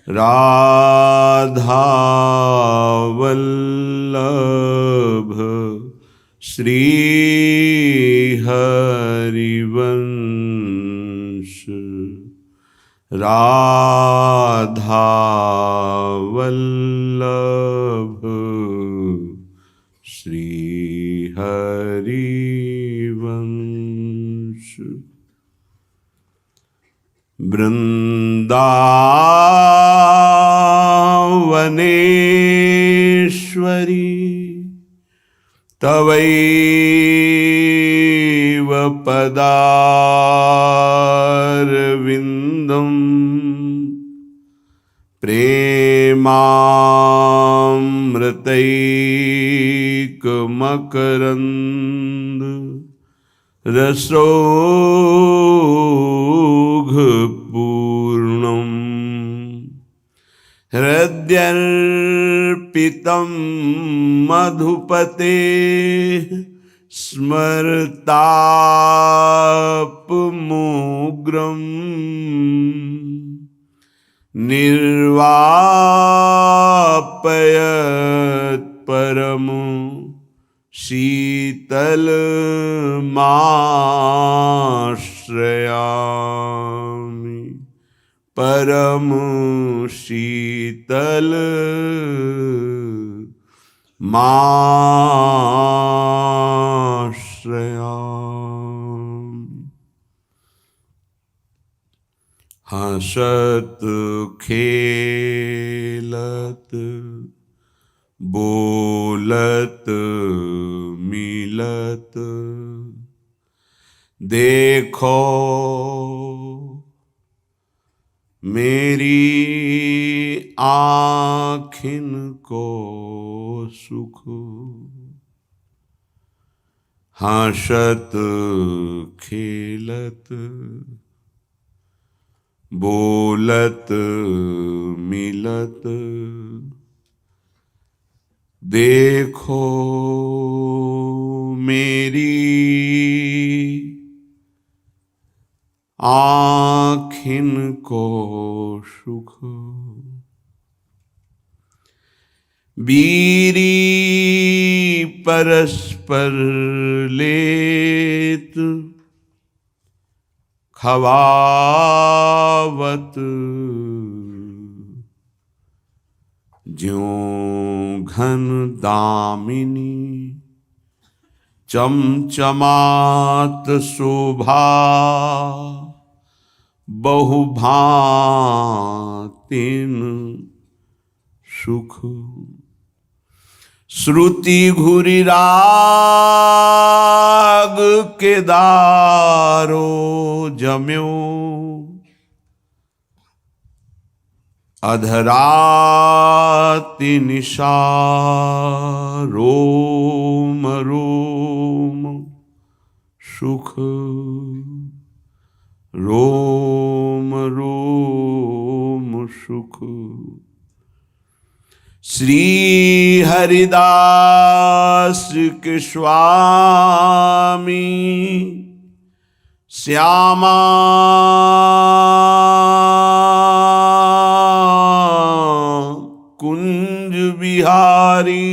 राधा वल्लभ श्री हरिवंश। राधा वल्लभ श्री हरिवंश। वृंदावनेश्वरी तवैव पदारविन्दम् प्रेमामृतैकमकरन्द रसौघपूर्णम्। हृद्यर्पितं मधुपते स्मरतापमुग्रम्। निर्वापयत् परमो शीतलमाश्रयामि। परम शीतल माश्रयामि। हंसत खेलत बोलत मिलत देखो मेरी आँखिन को सुख। हंसत खेलत बोलत मिलत देखो मेरी आँखिन को सुख। बीरी परस्पर लेत खवावत ज्यों घन दामिनी चमचमात शोभा बहुभांतिन सुख। श्रुति घुरि राग के दारो जम्यो अधराति निशा रोम रोम सुख। रोम रोम सुख। श्री हरिदास के स्वामी श्यामा कुंज बिहारी।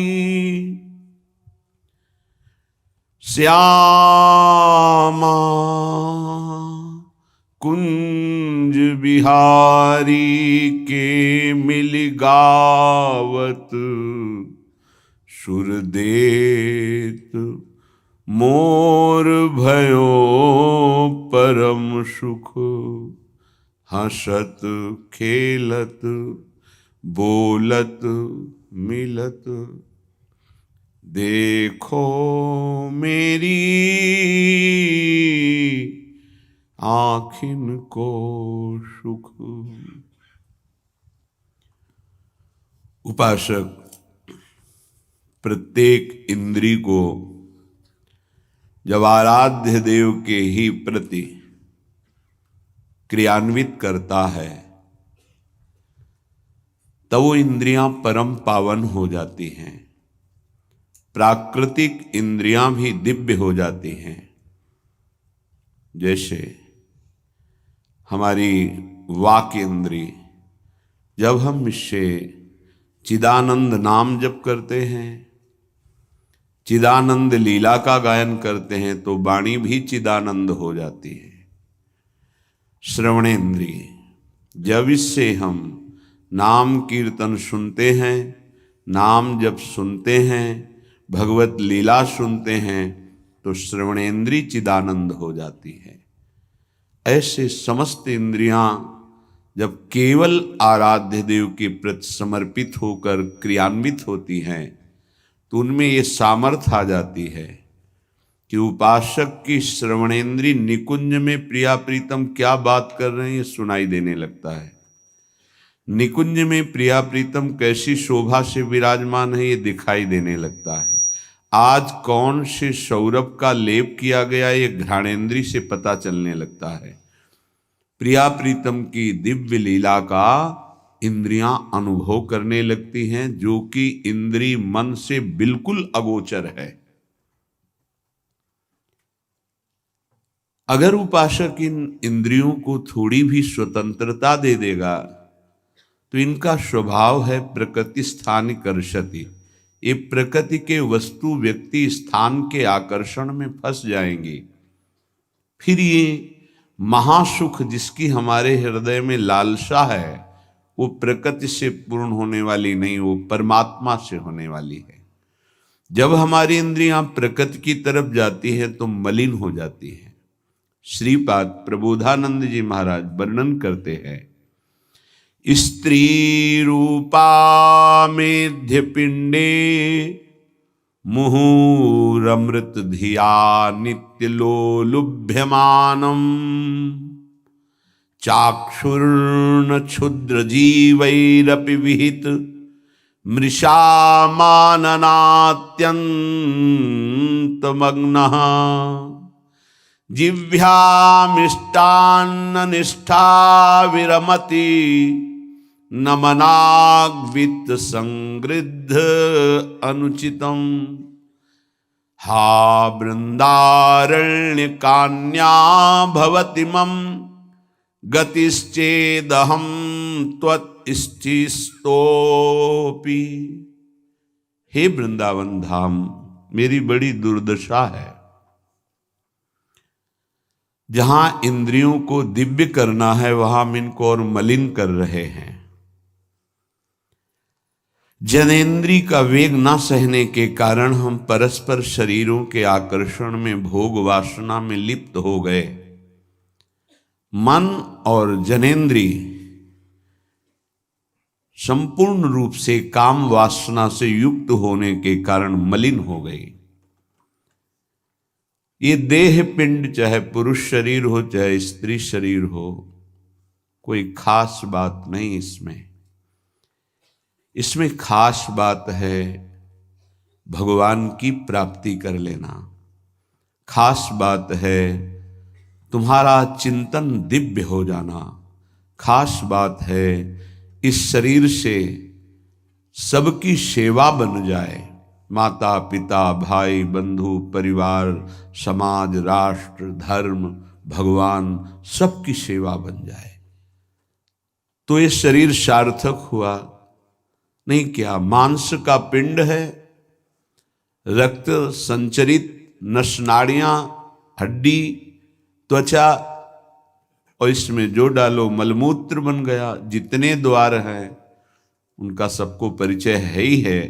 श्यामा कुंज बिहारी के मिल गावत सुरदेत मोर भयो परम सुख। हंसत खेलत बोलत मिलत देखो मेरी आँखिन को सुख। उपासक प्रत्येक इंद्री को जब आराध्य देव के ही प्रति क्रियान्वित करता है तब वो इंद्रियां परम पावन हो जाती हैं। प्राकृतिक इंद्रियां भी दिव्य हो जाती हैं। जैसे हमारी वाक इंद्री जब हम इससे चिदानंद नाम जप करते हैं, चिदानंद लीला का गायन करते हैं, तो वाणी भी चिदानंद हो जाती है। श्रवणेन्द्रिय, जब इससे हम नाम कीर्तन सुनते हैं, नाम जब सुनते हैं, भगवत लीला सुनते हैं, तो श्रवणेन्द्रिय चिदानंद हो जाती है। ऐसे समस्त इंद्रियां जब केवल आराध्य देव के प्रति समर्पित होकर क्रियान्वित होती हैं, तो उनमें ये सामर्थ्य आ जाती है कि उपासक की श्रवणेन्द्रिय निकुंज में प्रिया प्रीतम क्या बात कर रहे हैं ये सुनाई देने लगता है। निकुंज में प्रिया प्रीतम कैसी शोभा से विराजमान है ये दिखाई देने लगता है। आज कौन से सौरभ का लेप किया गया ये घ्राणेन्द्रिय से पता चलने लगता है। प्रिया प्रीतम की दिव्य लीला का इंद्रियां अनुभव करने लगती हैं, जो कि इंद्रिय मन से बिल्कुल अगोचर है। अगर उपासक इन इंद्रियों को थोड़ी भी स्वतंत्रता दे देगा, तो इनका स्वभाव है प्रकृति स्थान कर्षति। ये प्रकृति के वस्तु व्यक्ति स्थान के आकर्षण में फंस जाएंगे। फिर ये महासुख जिसकी हमारे हृदय में लालसा है, वो प्रकृति से पूर्ण होने वाली नहीं, वो परमात्मा से होने वाली है। जब हमारी इंद्रियां प्रकृति की तरफ जाती है तो मलिन हो जाती है। श्रीपाद प्रबोधानंद जी महाराज वर्णन करते हैं, स्त्री रूपा मेध्य पिंडे मुहुरमृत धिया नित्य लोलुभ्यमानम चाक्षुर्ण क्षुद्र जीवैरपि विहित मृषा माननात्यन्तमग्नः जिह्वामिष्टान्न निष्ठा विरमति नमनाग्वित संगृद्ध अनुचितम हा वृंदारण्य कान्या भवति मम गतिश्चेदहम त्वत्स्थितोपि। हे वृंदावन धाम, मेरी बड़ी दुर्दशा है। जहां इंद्रियों को दिव्य करना है वहां हम इनको और मलिन कर रहे हैं। जनेन्द्रिय का वेग न सहने के कारण हम परस्पर शरीरों के आकर्षण में भोग वासना में लिप्त हो गए। मन और जनेन्द्रिय संपूर्ण रूप से काम वासना से युक्त होने के कारण मलिन हो गई। ये देह पिंड चाहे पुरुष शरीर हो चाहे स्त्री शरीर हो, कोई खास बात नहीं इसमें खास बात है भगवान की प्राप्ति कर लेना। खास बात है तुम्हारा चिंतन दिव्य हो जाना। खास बात है इस शरीर से सबकी सेवा बन जाए। माता पिता भाई बंधु परिवार समाज राष्ट्र धर्म भगवान सबकी सेवा बन जाए, तो ये शरीर सार्थक हुआ। नहीं क्या मांस का पिंड है, रक्त संचरित नसनाड़ियां हड्डी त्वचा, और इसमें जो डालो मलमूत्र बन गया। जितने द्वार हैं उनका सबको परिचय है ही है।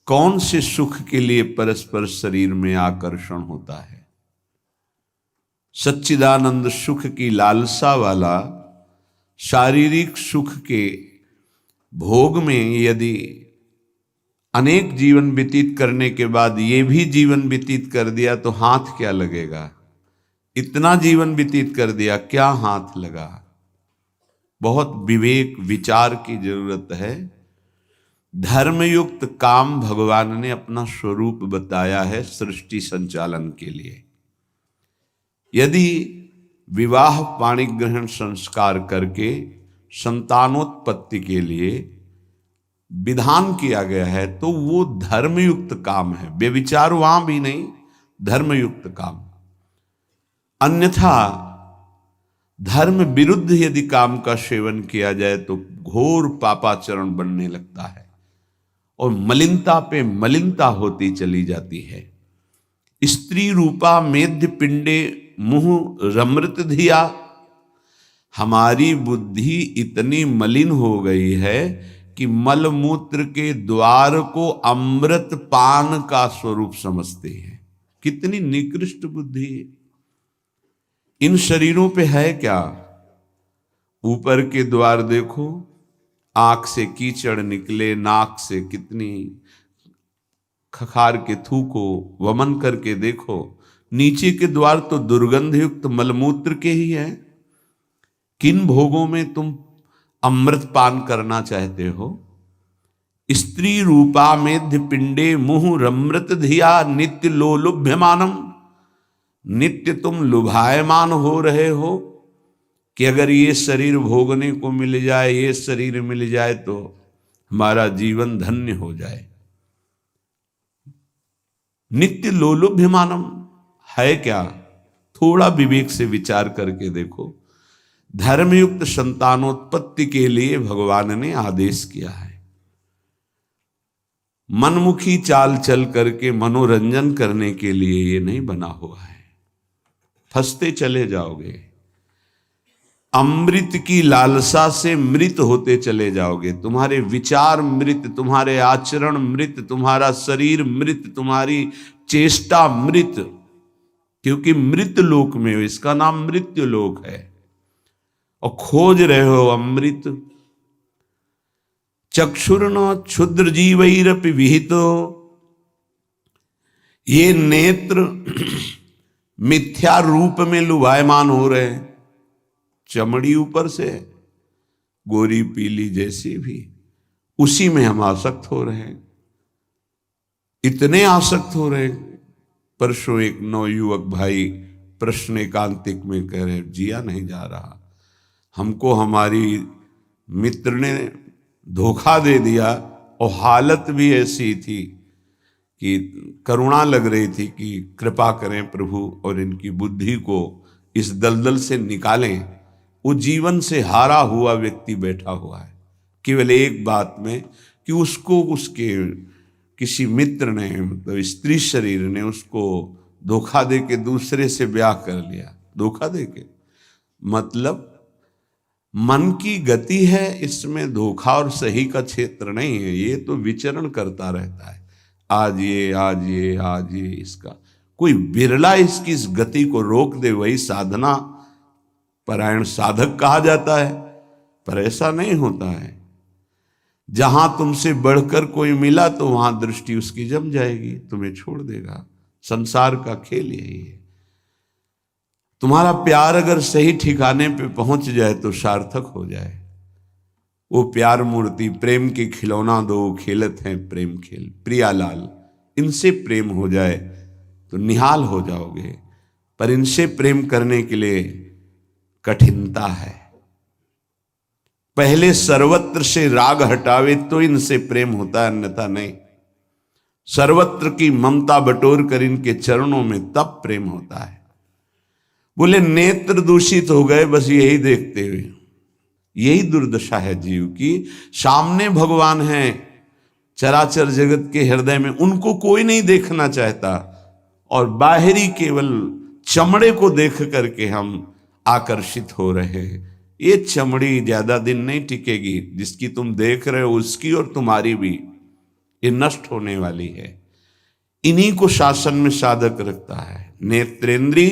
कौन से सुख के लिए परस्पर शरीर में आकर्षण होता है? सच्चिदानंद सुख की लालसा वाला शारीरिक सुख के भोग में यदि अनेक जीवन व्यतीत करने के बाद ये भी जीवन व्यतीत कर दिया तो हाथ क्या लगेगा? इतना जीवन व्यतीत कर दिया, क्या हाथ लगा? बहुत विवेक विचार की जरूरत है। धर्मयुक्त काम भगवान ने अपना स्वरूप बताया है सृष्टि संचालन के लिए। यदि विवाह पाणी ग्रहण संस्कार करके संतानोत्पत्ति के लिए विधान किया गया है तो वो धर्मयुक्त काम है, व्यभिचार वहां भी नहीं, धर्मयुक्त काम। अन्यथा धर्म विरुद्ध यदि काम का सेवन किया जाए तो घोर पापाचरण बनने लगता है और मलिनता पे मलिनता होती चली जाती है। स्त्री रूपा मेध्य पिंडे मुंह रमृत धिया, हमारी बुद्धि इतनी मलिन हो गई है कि मलमूत्र के द्वार को अमृत पान का स्वरूप समझते हैं। कितनी निकृष्ट बुद्धि है। इन शरीरों पे है क्या? ऊपर के द्वार देखो, आंख से कीचड़ निकले, नाक से कितनी खखार के थूको, वमन करके देखो। नीचे के द्वार तो दुर्गंध युक्त मलमूत्र के ही हैं। किन भोगों में तुम अमृत पान करना चाहते हो? स्त्री रूपा मेध्य पिंडे मुहुः रमृत धिया नित्य लोलुभ्यमानम, नित्य तुम लुभायमान हो रहे हो कि अगर ये शरीर भोगने को मिल जाए, ये शरीर मिल जाए तो हमारा जीवन धन्य हो जाए। नित्य लोलुभ्यमानम है क्या? थोड़ा विवेक से विचार करके देखो। धर्मयुक्त संतानोत्पत्ति के लिए भगवान ने आदेश किया है। मनमुखी चाल चल करके मनोरंजन करने के लिए ये नहीं बना हुआ है। फंसते चले जाओगे। अमृत की लालसा से मृत होते चले जाओगे। तुम्हारे विचार मृत, तुम्हारे आचरण मृत, तुम्हारा शरीर मृत, तुम्हारी चेष्टा मृत, क्योंकि मृत लोक में हो। इसका नाम मृत्यु लोक है और खोज रहे हो अमृत। चक्षुर्न क्षुद्र जीवैरपि विहितो, ये नेत्र मिथ्या रूप में लुभायमान हो रहे हैं। चमड़ी ऊपर से गोरी पीली जैसी भी, उसी में हम आसक्त हो रहे हैं। इतने आसक्त हो रहे हैं। परसों एक नवयुवक भाई प्रश्न एकांतिक में कह रहे, जिया नहीं जा रहा, हमको हमारी मित्र ने धोखा दे दिया और हालत भी ऐसी थी कि करुणा लग रही थी कि कृपा करें प्रभु और इनकी बुद्धि को इस दलदल से निकालें। वो जीवन से हारा हुआ व्यक्ति बैठा हुआ है केवल एक बात में कि उसको उसके किसी मित्र ने, मतलब स्त्री शरीर ने उसको धोखा दे के दूसरे से ब्याह कर लिया। धोखा दे के मतलब मन की गति है, इसमें धोखा और सही का क्षेत्र नहीं है। ये तो विचरण करता रहता है, आज ये आज ये आज ये। इसका कोई बिरला इसकी इस गति को रोक दे, वही साधना परायण साधक कहा जाता है। पर ऐसा नहीं होता है। जहां तुमसे बढ़कर कोई मिला तो वहां दृष्टि उसकी जम जाएगी, तुम्हें छोड़ देगा। संसार का खेल यही है। तुम्हारा प्यार अगर सही ठिकाने पे पहुंच जाए तो सार्थक हो जाए। वो प्यार मूर्ति प्रेम के खिलौना दो खेलत हैं प्रेम खेल, प्रियालाल, इनसे प्रेम हो जाए तो निहाल हो जाओगे। पर इनसे प्रेम करने के लिए कठिनता है। पहले सर्वत्र से राग हटावे तो इनसे प्रेम होता है, अन्यथा नहीं। सर्वत्र की ममता बटोर कर इनके चरणों में तब प्रेम होता है। बोले नेत्र दूषित हो गए बस यही देखते हुए। यही दुर्दशा है जीव की। सामने भगवान हैं चराचर जगत के हृदय में, उनको कोई नहीं देखना चाहता और बाहरी केवल चमड़े को देख करके हम आकर्षित हो रहे हैं। ये चमड़ी ज्यादा दिन नहीं टिकेगी। जिसकी तुम देख रहे हो उसकी और तुम्हारी भी, ये नष्ट होने वाली है। इन्हीं को शासन में साधक रखता है। नेत्रेंद्री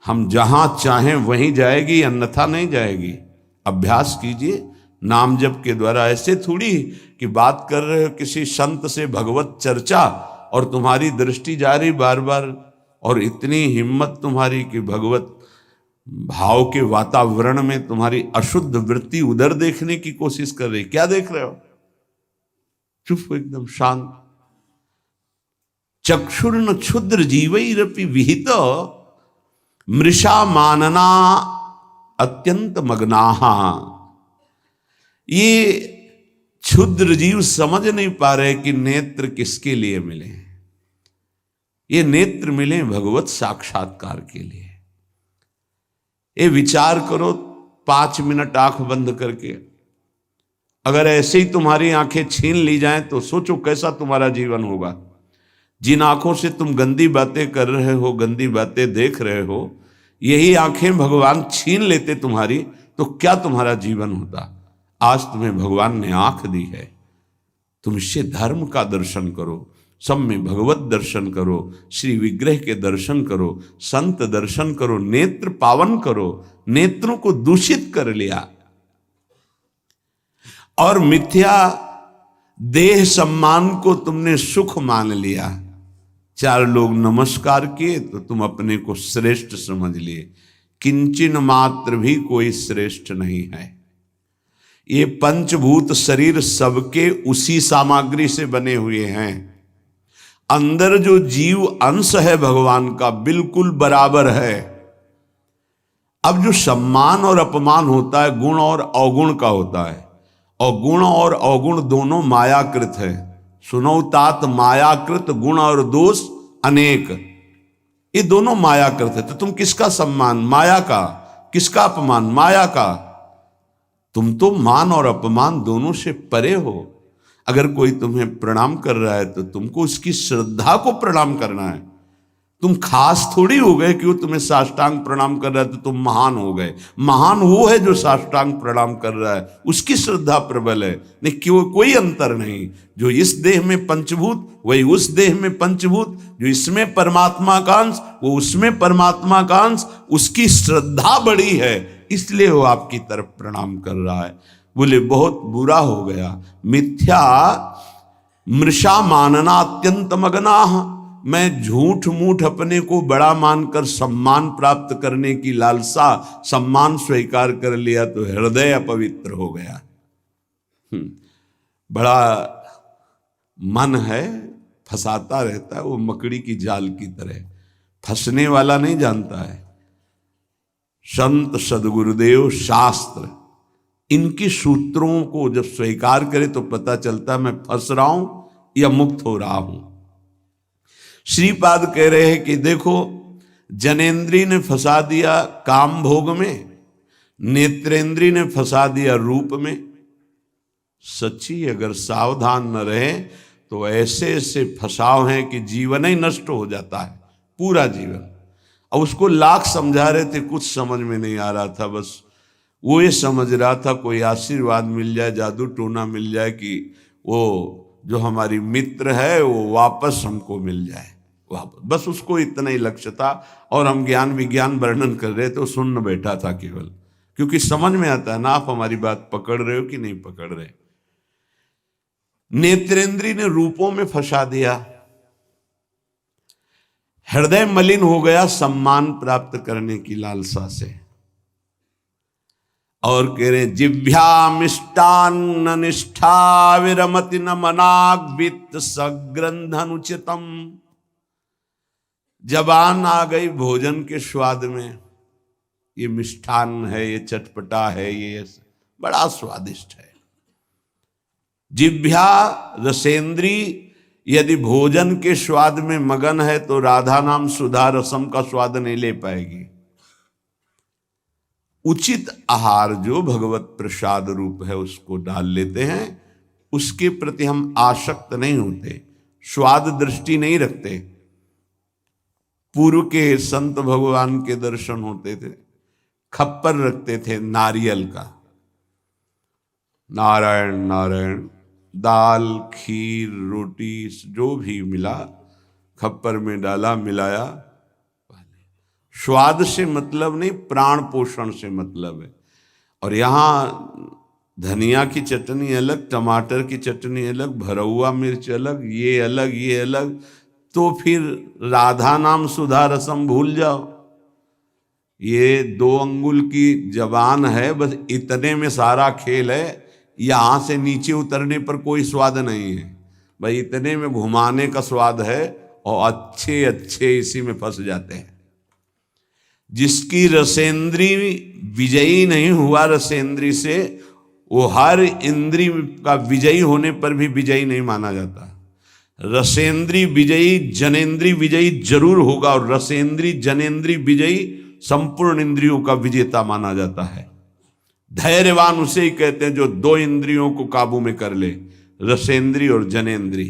हम जहां चाहें वहीं जाएगी, अन्यथा नहीं जाएगी। अभ्यास कीजिए नाम जप के द्वारा। ऐसे थोड़ी कि बात कर रहे हो किसी संत से भगवत चर्चा और तुम्हारी दृष्टि जा रही बार बार, और इतनी हिम्मत तुम्हारी कि भगवत भाव के वातावरण में तुम्हारी अशुद्ध वृत्ति उधर देखने की कोशिश कर रही। क्या देख रहे हो? चुप हो, एकदम शांत। चक्षुर्न क्षुद्र जीवैरपि विहित मृषा मानना अत्यंत मग्नाहा। ये क्षुद्र जीव समझ नहीं पा रहे कि नेत्र किसके लिए मिले। ये नेत्र मिले भगवत साक्षात्कार के लिए। ये विचार करो 5 मिनट आंख बंद करके, अगर ऐसे ही तुम्हारी आंखें छीन ली जाएं तो सोचो कैसा तुम्हारा जीवन होगा। जिन आंखों से तुम गंदी बातें कर रहे हो, गंदी बातें देख रहे हो, यही आंखें भगवान छीन लेते तुम्हारी, तो क्या तुम्हारा जीवन होता। आज तुम्हें भगवान ने आंख दी है, तुम इससे धर्म का दर्शन करो, सब में भगवत दर्शन करो, श्री विग्रह के दर्शन करो, संत दर्शन करो, नेत्र पावन करो। नेत्रों को दूषित कर लिया और मिथ्या देह सम्मान को तुमने सुख मान लिया। 4 लोग नमस्कार किए तो तुम अपने को श्रेष्ठ समझ लिए। किंचन मात्र भी कोई श्रेष्ठ नहीं है। ये पंचभूत शरीर सबके उसी सामग्री से बने हुए हैं। अंदर जो जीव अंश है भगवान का बिल्कुल बराबर है। अब जो सम्मान और अपमान होता है गुण और अवगुण का होता है, और गुण और अवगुण दोनों मायाकृत है। सुनो तात मायाकृत गुण और दोष अनेक, ये दोनों मायाकृत है। तो तुम किसका सम्मान? माया का। किसका अपमान? माया का। तुम तो मान और अपमान दोनों से परे हो। अगर कोई तुम्हें प्रणाम कर रहा है तो तुमको उसकी श्रद्धा को प्रणाम करना है। तुम खास थोड़ी हो गए कि वो तुम्हें साष्टांग प्रणाम कर रहा है तो तुम महान हो गए। महान वो है जो साष्टांग प्रणाम कर रहा है, उसकी श्रद्धा प्रबल है। नहीं कि वो कोई अंतर नहीं। जो इस देह में पंचभूत वही उस देह में पंचभूत, जो इसमें परमात्मा का अंश वो उसमें परमात्मा का अंश, उसकी श्रद्धा बड़ी है इसलिए वो आपकी तरफ प्रणाम कर रहा है। बोले बहुत बुरा हो गया। मिथ्या मृषा मानना अत्यंत मगनाह। मैं झूठ मूठ अपने को बड़ा मानकर सम्मान प्राप्त करने की लालसा, सम्मान स्वीकार कर लिया तो हृदय अपवित्र हो गया। बड़ा मन है, फंसाता रहता है, वो मकड़ी की जाल की तरह, फंसने वाला नहीं जानता है। संत सदगुरुदेव शास्त्र इनकी सूत्रों को जब स्वीकार करे तो पता चलता है मैं फंस रहा हूं या मुक्त हो रहा हूं। श्रीपाद कह रहे हैं कि देखो जनेन्द्री ने फंसा दिया काम भोग में, नेत्रेंद्री ने फंसा दिया रूप में। सच्ची अगर सावधान न रहे तो ऐसे ऐसे फंसाव हैं कि जीवन ही नष्ट हो जाता है, पूरा जीवन। अब उसको लाख समझा रहे थे, कुछ समझ में नहीं आ रहा था। बस वो ये समझ रहा था कोई आशीर्वाद मिल जाए, जादू टोना मिल जाए कि वो जो हमारी मित्र है वो वापस हमको मिल जाए वापस। बस उसको इतना ही लक्ष्य था। और हम ज्ञान विज्ञान वर्णन कर रहे थे, सुन बैठा था केवल, क्योंकि समझ में आता है ना आप हमारी बात पकड़ रहे हो कि नहीं पकड़ रहे। नेत्रेंद्री ने रूपों में फंसा दिया, हृदय मलिन हो गया सम्मान प्राप्त करने की लालसा से। और कह रहे जिभ्या मिष्टान्न निष्ठा विरमति न मनाग्वित सग्रंथनुचितम। जबान आ गई भोजन के स्वाद में, ये मिष्ठान्न है, ये चटपटा है, ये बड़ा स्वादिष्ट है। जिभ्या रसेंद्री यदि भोजन के स्वाद में मगन है तो राधा नाम सुधा रसम का स्वाद नहीं ले पाएगी। उचित आहार जो भगवत प्रसाद रूप है उसको डाल लेते हैं, उसके प्रति हम आसक्त नहीं होते, स्वाद दृष्टि नहीं रखते। पूर्व के संत भगवान के दर्शन होते थे, खप्पर रखते थे नारियल का, नारायण नारायण, दाल खीर रोटी जो भी मिला खप्पर में डाला मिलाया। स्वाद से मतलब नहीं, प्राण पोषण से मतलब है। और यहाँ धनिया की चटनी अलग, टमाटर की चटनी अलग, भरौआ मिर्च अलग, ये अलग ये अलग, तो फिर राधा नाम सुधा रसम भूल जाओ। ये 2 अंगुल की जबान है, बस इतने में सारा खेल है। यहाँ से नीचे उतरने पर कोई स्वाद नहीं है भाई, इतने में घुमाने का स्वाद है। और अच्छे अच्छे इसी में फंस जाते हैं। जिसकी रसेंद्री विजयी नहीं हुआ रसेंद्री से, वो हर इंद्री का विजयी होने पर भी विजयी नहीं माना जाता। रसेंद्री विजयी जनेन्द्री विजयी जरूर होगा, और रसेंद्री जनेन्द्री विजयी संपूर्ण इंद्रियों का विजेता माना जाता है। धैर्यवान उसे ही कहते हैं जो 2 इंद्रियों को काबू में कर ले, रसेंद्री और जनेन्द्री।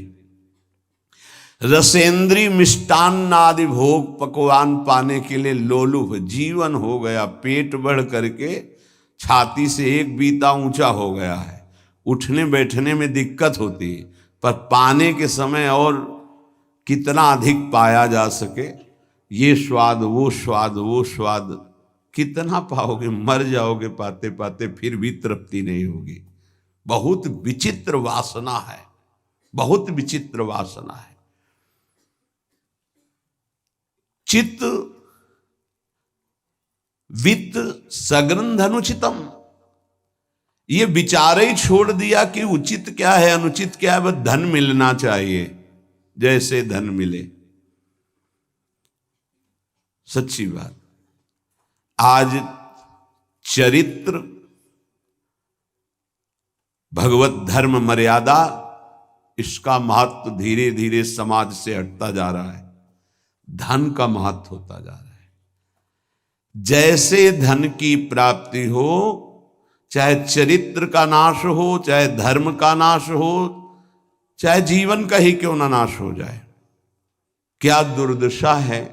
रसेंद्री मिष्टान्न आदि भोग पकवान पाने के लिए लोलुप जीवन हो गया, पेट बढ़ करके छाती से 1 बीता ऊंचा हो गया है, उठने बैठने में दिक्कत होती है, पर पाने के समय और कितना अधिक पाया जा सके, ये स्वाद वो स्वाद वो स्वाद कितना पाओगे, मर जाओगे पाते पाते, फिर भी तृप्ति नहीं होगी। बहुत विचित्र वासना है, बहुत विचित्र वासना है। चित्त वित्त सग्रंथ अनुचितम, ये विचार ही छोड़ दिया कि उचित क्या है अनुचित क्या है, बस धन मिलना चाहिए, जैसे धन मिले। सच्ची बात, आज चरित्र, भगवत धर्म मर्यादा, इसका महत्व धीरे धीरे समाज से हटता जा रहा है, धन का महत्व होता जा रहा है। जैसे धन की प्राप्ति हो, चाहे चरित्र का नाश हो, चाहे धर्म का नाश हो, चाहे जीवन का ही क्यों ना नाश हो जाए, क्या दुर्दशा है।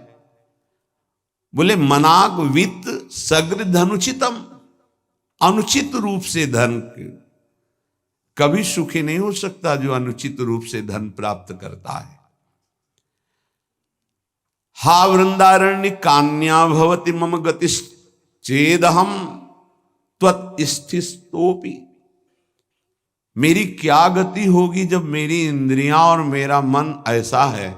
बोले मनाग वित्त सग्र अनुचितम, अनुचित रूप से धन कभी सुखी नहीं हो सकता जो अनुचित रूप से धन प्राप्त करता है। हा वृंदारण्य कान्या भवति मम गतिश्चेदहम त्वत्स्थितोपि, मेरी क्या गति होगी जब मेरी इंद्रियां और मेरा मन ऐसा है,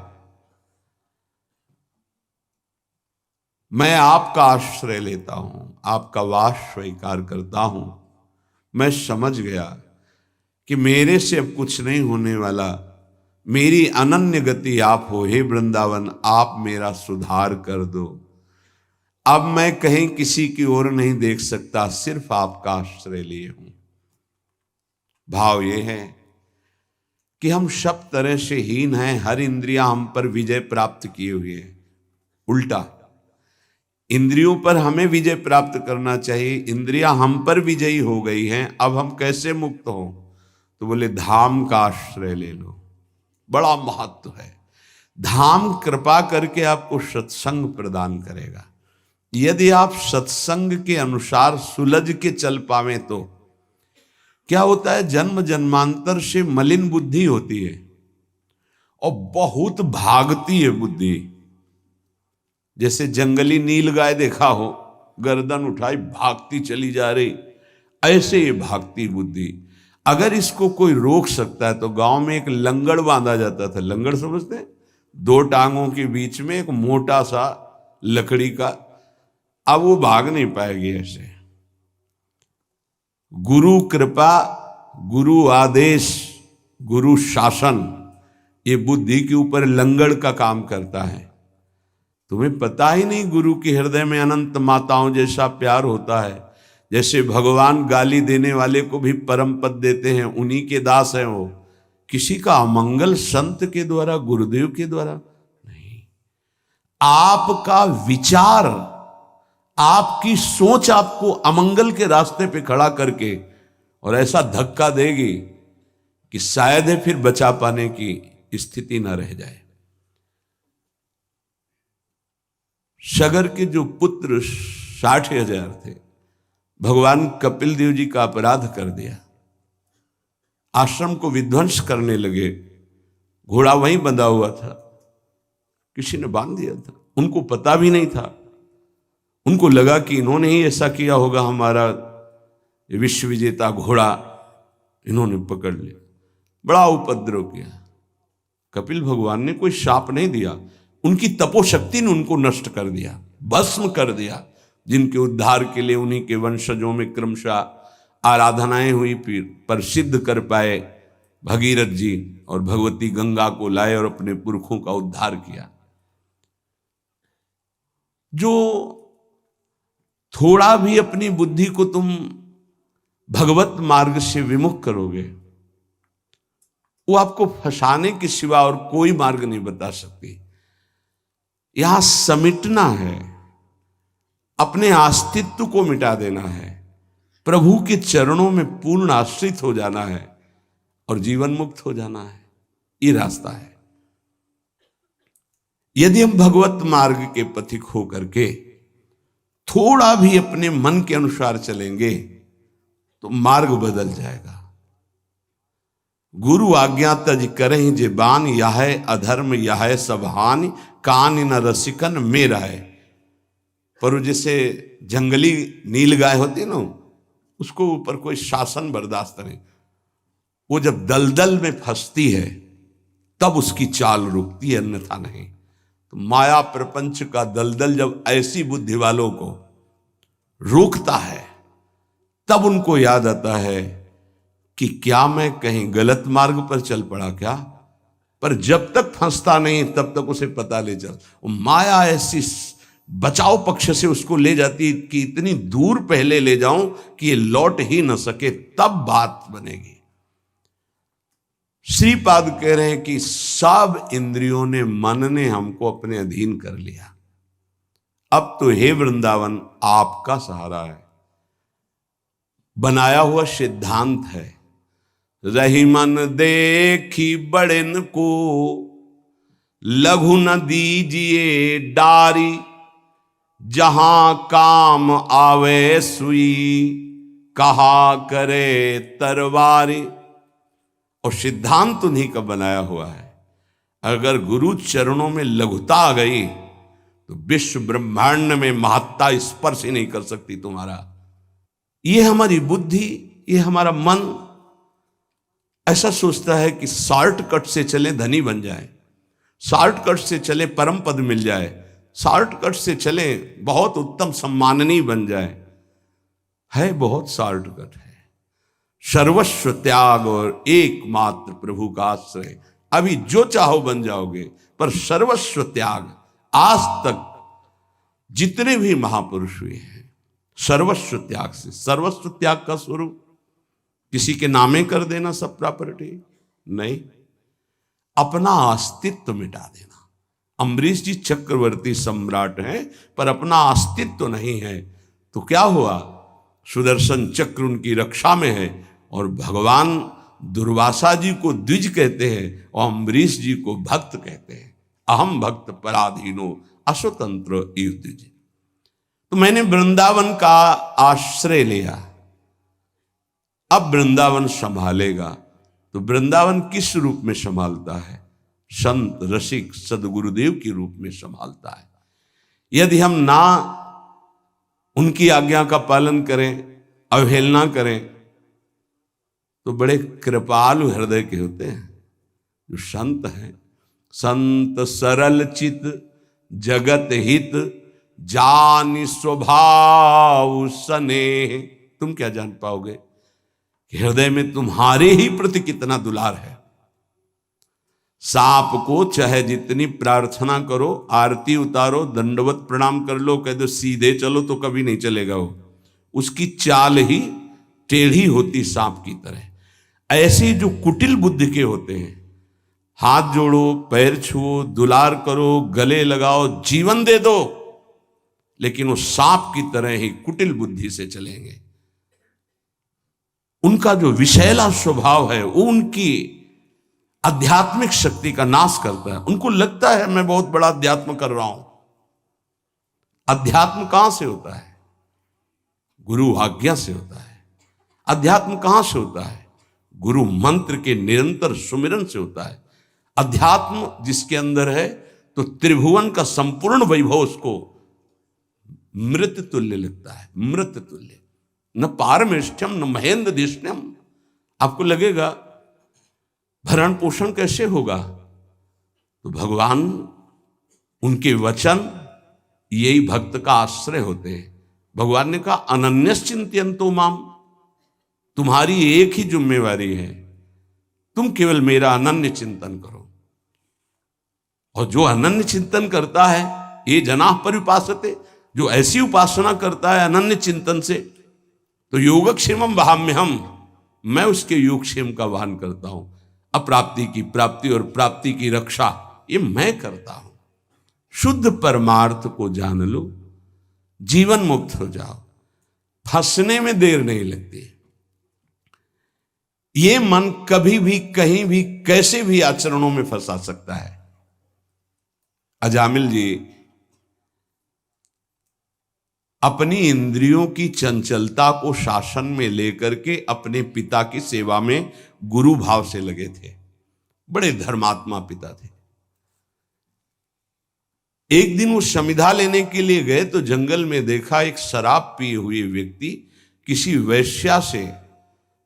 मैं आपका आश्रय लेता हूं, आपका वास स्वीकार करता हूं, मैं समझ गया कि मेरे से अब कुछ नहीं होने वाला, मेरी अनन्य गति आप हो, हे वृंदावन आप मेरा सुधार कर दो, अब मैं कहीं किसी की ओर नहीं देख सकता, सिर्फ आपका आश्रय लिए हूं। भाव ये है कि हम सब तरह से हीन हैं, हर इंद्रियां हम पर विजय प्राप्त किए हुए हैं। उल्टा इंद्रियों पर हमें विजय प्राप्त करना चाहिए, इंद्रियां हम पर विजयी हो गई हैं, अब हम कैसे मुक्त हो, तो बोले धाम का आश्रय ले लो, बड़ा महत्व है। धाम कृपा करके आपको सत्संग प्रदान करेगा। यदि आप सत्संग के अनुसार सुलझ के चल पावे तो क्या होता है, जन्म जन्मांतर से मलिन बुद्धि होती है और बहुत भागती है बुद्धि। जैसे जंगली नील गाय देखा हो, गर्दन उठाई भागती चली जा रही, ऐसे ये भागती बुद्धि। अगर इसको कोई रोक सकता है तो गांव में एक लंगड़ बांधा जाता था, लंगड़ समझते हैं, 2 टांगों के बीच में एक मोटा सा लकड़ी का, अब वो भाग नहीं पाएगी ऐसे। गुरु कृपा, गुरु आदेश, गुरु शासन, ये बुद्धि के ऊपर लंगड़ का काम करता है। तुम्हें पता ही नहीं गुरु के हृदय में अनंत माताओं जैसा प्यार होता है। जैसे भगवान गाली देने वाले को भी परम पद देते हैं, उन्हीं के दास हैं वो। किसी का अमंगल संत के द्वारा, गुरुदेव के द्वारा नहीं। आपका विचार, आपकी सोच आपको अमंगल के रास्ते पे खड़ा करके और ऐसा धक्का देगी कि शायद है फिर बचा पाने की स्थिति न रह जाए। सगर के जो पुत्र 60,000 थे, भगवान कपिल देव जी का अपराध कर दिया, आश्रम को विध्वंस करने लगे। घोड़ा वहीं बंधा हुआ था, किसी ने बांध दिया था, उनको पता भी नहीं था। उनको लगा कि इन्होंने ही ऐसा किया होगा, हमारा विश्व विजेता घोड़ा इन्होंने पकड़ लिया, बड़ा उपद्रव किया। कपिल भगवान ने कोई शाप नहीं दिया, उनकी तपोशक्ति ने उनको नष्ट कर दिया, भस्म कर दिया। जिनके उद्धार के लिए उन्हीं के वंशजों में क्रमशः आराधनाएं हुई, फिर पर सिद्ध कर पाए भगीरथ जी और भगवती गंगा को लाए और अपने पुरखों का उद्धार किया। जो थोड़ा भी अपनी बुद्धि को तुम भगवत मार्ग से विमुख करोगे, वो आपको फंसाने के सिवा और कोई मार्ग नहीं बता सकती। यहां समिटना है, अपने अस्तित्व को मिटा देना है, प्रभु के चरणों में पूर्ण आश्रित हो जाना है और जीवन मुक्त हो जाना है। ये रास्ता है। यदि हम भगवत मार्ग के पथिक होकर के थोड़ा भी अपने मन के अनुसार चलेंगे तो मार्ग बदल जाएगा। गुरु आज्ञा तज करें जे बान, यह अधर्म यह सब हानि, कान न रसिकन मेरा है। पर जैसे जंगली नील गाय होती है ना, उसको ऊपर कोई शासन बर्दाश्त नहीं, वो जब दलदल में फंसती है तब उसकी चाल रुकती है, अन्यथा नहीं। तो माया प्रपंच का दलदल जब ऐसी बुद्धि वालों को रोकता है तब उनको याद आता है कि क्या मैं कहीं गलत मार्ग पर चल पड़ा क्या। पर जब तक फंसता नहीं तब तक उसे पता ले चल, माया ऐसी बचाव पक्ष से उसको ले जाती कि इतनी दूर पहले ले जाऊं कि ये लौट ही न सके, तब बात बनेगी। श्रीपाद कह रहे हैं कि सब इंद्रियों ने, मन ने हमको अपने अधीन कर लिया। अब तो हे वृंदावन आपका सहारा है। बनाया हुआ सिद्धांत है, रही मन देखी बड़न को, लघु न दीजिए डारी, जहां काम आवे सुई, कहा करे तरवारी। और सिद्धांत उन्हीं का बनाया हुआ है। अगर गुरु चरणों में लघुता आ गई तो विश्व ब्रह्मांड में महत्ता स्पर्श ही नहीं कर सकती तुम्हारा। ये हमारी बुद्धि, ये हमारा मन ऐसा सोचता है कि शॉर्टकट से चले धनी बन जाए, शॉर्टकट से चले परम पद मिल जाए, शॉर्टकट से चले बहुत उत्तम सम्माननीय बन जाए। है बहुत शॉर्टकट है। सर्वस्व त्याग और एकमात्र प्रभु का आश्रय। अभी जो चाहो बन जाओगे, पर सर्वस्व त्याग। आज तक जितने भी महापुरुष हुए हैं सर्वस्व त्याग से। सर्वस्व त्याग का स्वरूप किसी के नामे कर देना सब प्रॉपर्टी नहीं, अपना अस्तित्व मिटा देना। अम्बरीश जी चक्रवर्ती सम्राट हैं पर अपना अस्तित्व नहीं है, तो क्या हुआ? सुदर्शन चक्र उनकी रक्षा में है और भगवान दुर्वासा जी को द्विज कहते हैं और अम्बरीश जी को भक्त कहते हैं। अहम भक्त पराधीनो अस्वतंत्र इव द्विज। तो मैंने वृंदावन का आश्रय लिया, अब वृंदावन संभालेगा। तो वृंदावन किस रूप में संभालता है? संत रसिक सदगुरुदेव के रूप में संभालता है। यदि हम ना उनकी आज्ञा का पालन करें, अवहेलना करें, तो बड़े कृपालु हृदय के होते हैं जो संत हैं। संत सरल चित जगत हित, जानि स्वभाव स्नेह। तुम क्या जान पाओगे कि हृदय में तुम्हारे ही प्रति कितना दुलार है। सांप को चाहे जितनी प्रार्थना करो, आरती उतारो, दंडवत प्रणाम कर लो, कह दो सीधे चलो, तो कभी नहीं चलेगा वो। उसकी चाल ही टेढ़ी होती सांप की तरह। ऐसे जो कुटिल बुद्धि के होते हैं, हाथ जोड़ो, पैर छुओ, दुलार करो, गले लगाओ, जीवन दे दो, लेकिन वो सांप की तरह ही कुटिल बुद्धि से चलेंगे। उनका जो विषैला स्वभाव है वो उनकी आध्यात्मिक शक्ति का नाश करता है। उनको लगता है मैं बहुत बड़ा अध्यात्म कर रहा हूं। अध्यात्म कहां से होता है? गुरु आज्ञा से होता है। अध्यात्म कहां से होता है? गुरु मंत्र के निरंतर सुमिरन से होता है। अध्यात्म जिसके अंदर है तो त्रिभुवन का संपूर्ण वैभव उसको मृत तुल्य लगता है। मृत तुल्य, न पारमेष्ठ्यम न महेंद्र दिष्ण्यम। आपको लगेगा भरण पोषण कैसे होगा? तो भगवान, उनके वचन यही भक्त का आश्रय होते हैं। भगवान ने कहा अनन्यश्चिंत्यन्तो माम, तुम्हारी एक ही जिम्मेवारी है, तुम केवल मेरा अनन्य चिंतन करो। और जो अनन्य चिंतन करता है ये जनाः पर्युपासते, जो ऐसी उपासना करता है अनन्य चिंतन से, तो योगक्षेमम वहाम्यहम, मैं उसके योगक्षेम का वहन करता हूं। अप्राप्ति की प्राप्ति और प्राप्ति की रक्षा ये मैं करता हूं। शुद्ध परमार्थ को जान लो, जीवन मुक्त हो जाओ, फंसने में देर नहीं लगती। ये मन कभी भी कहीं भी कैसे भी आचरणों में फंसा सकता है। अजामिल जी अपनी इंद्रियों की चंचलता को शासन में लेकर के अपने पिता की सेवा में गुरु भाव से लगे थे। बड़े धर्मात्मा पिता थे। एक दिन वो समिधा लेने के लिए गए तो जंगल में देखा एक शराब पिए हुए व्यक्ति किसी वैश्या से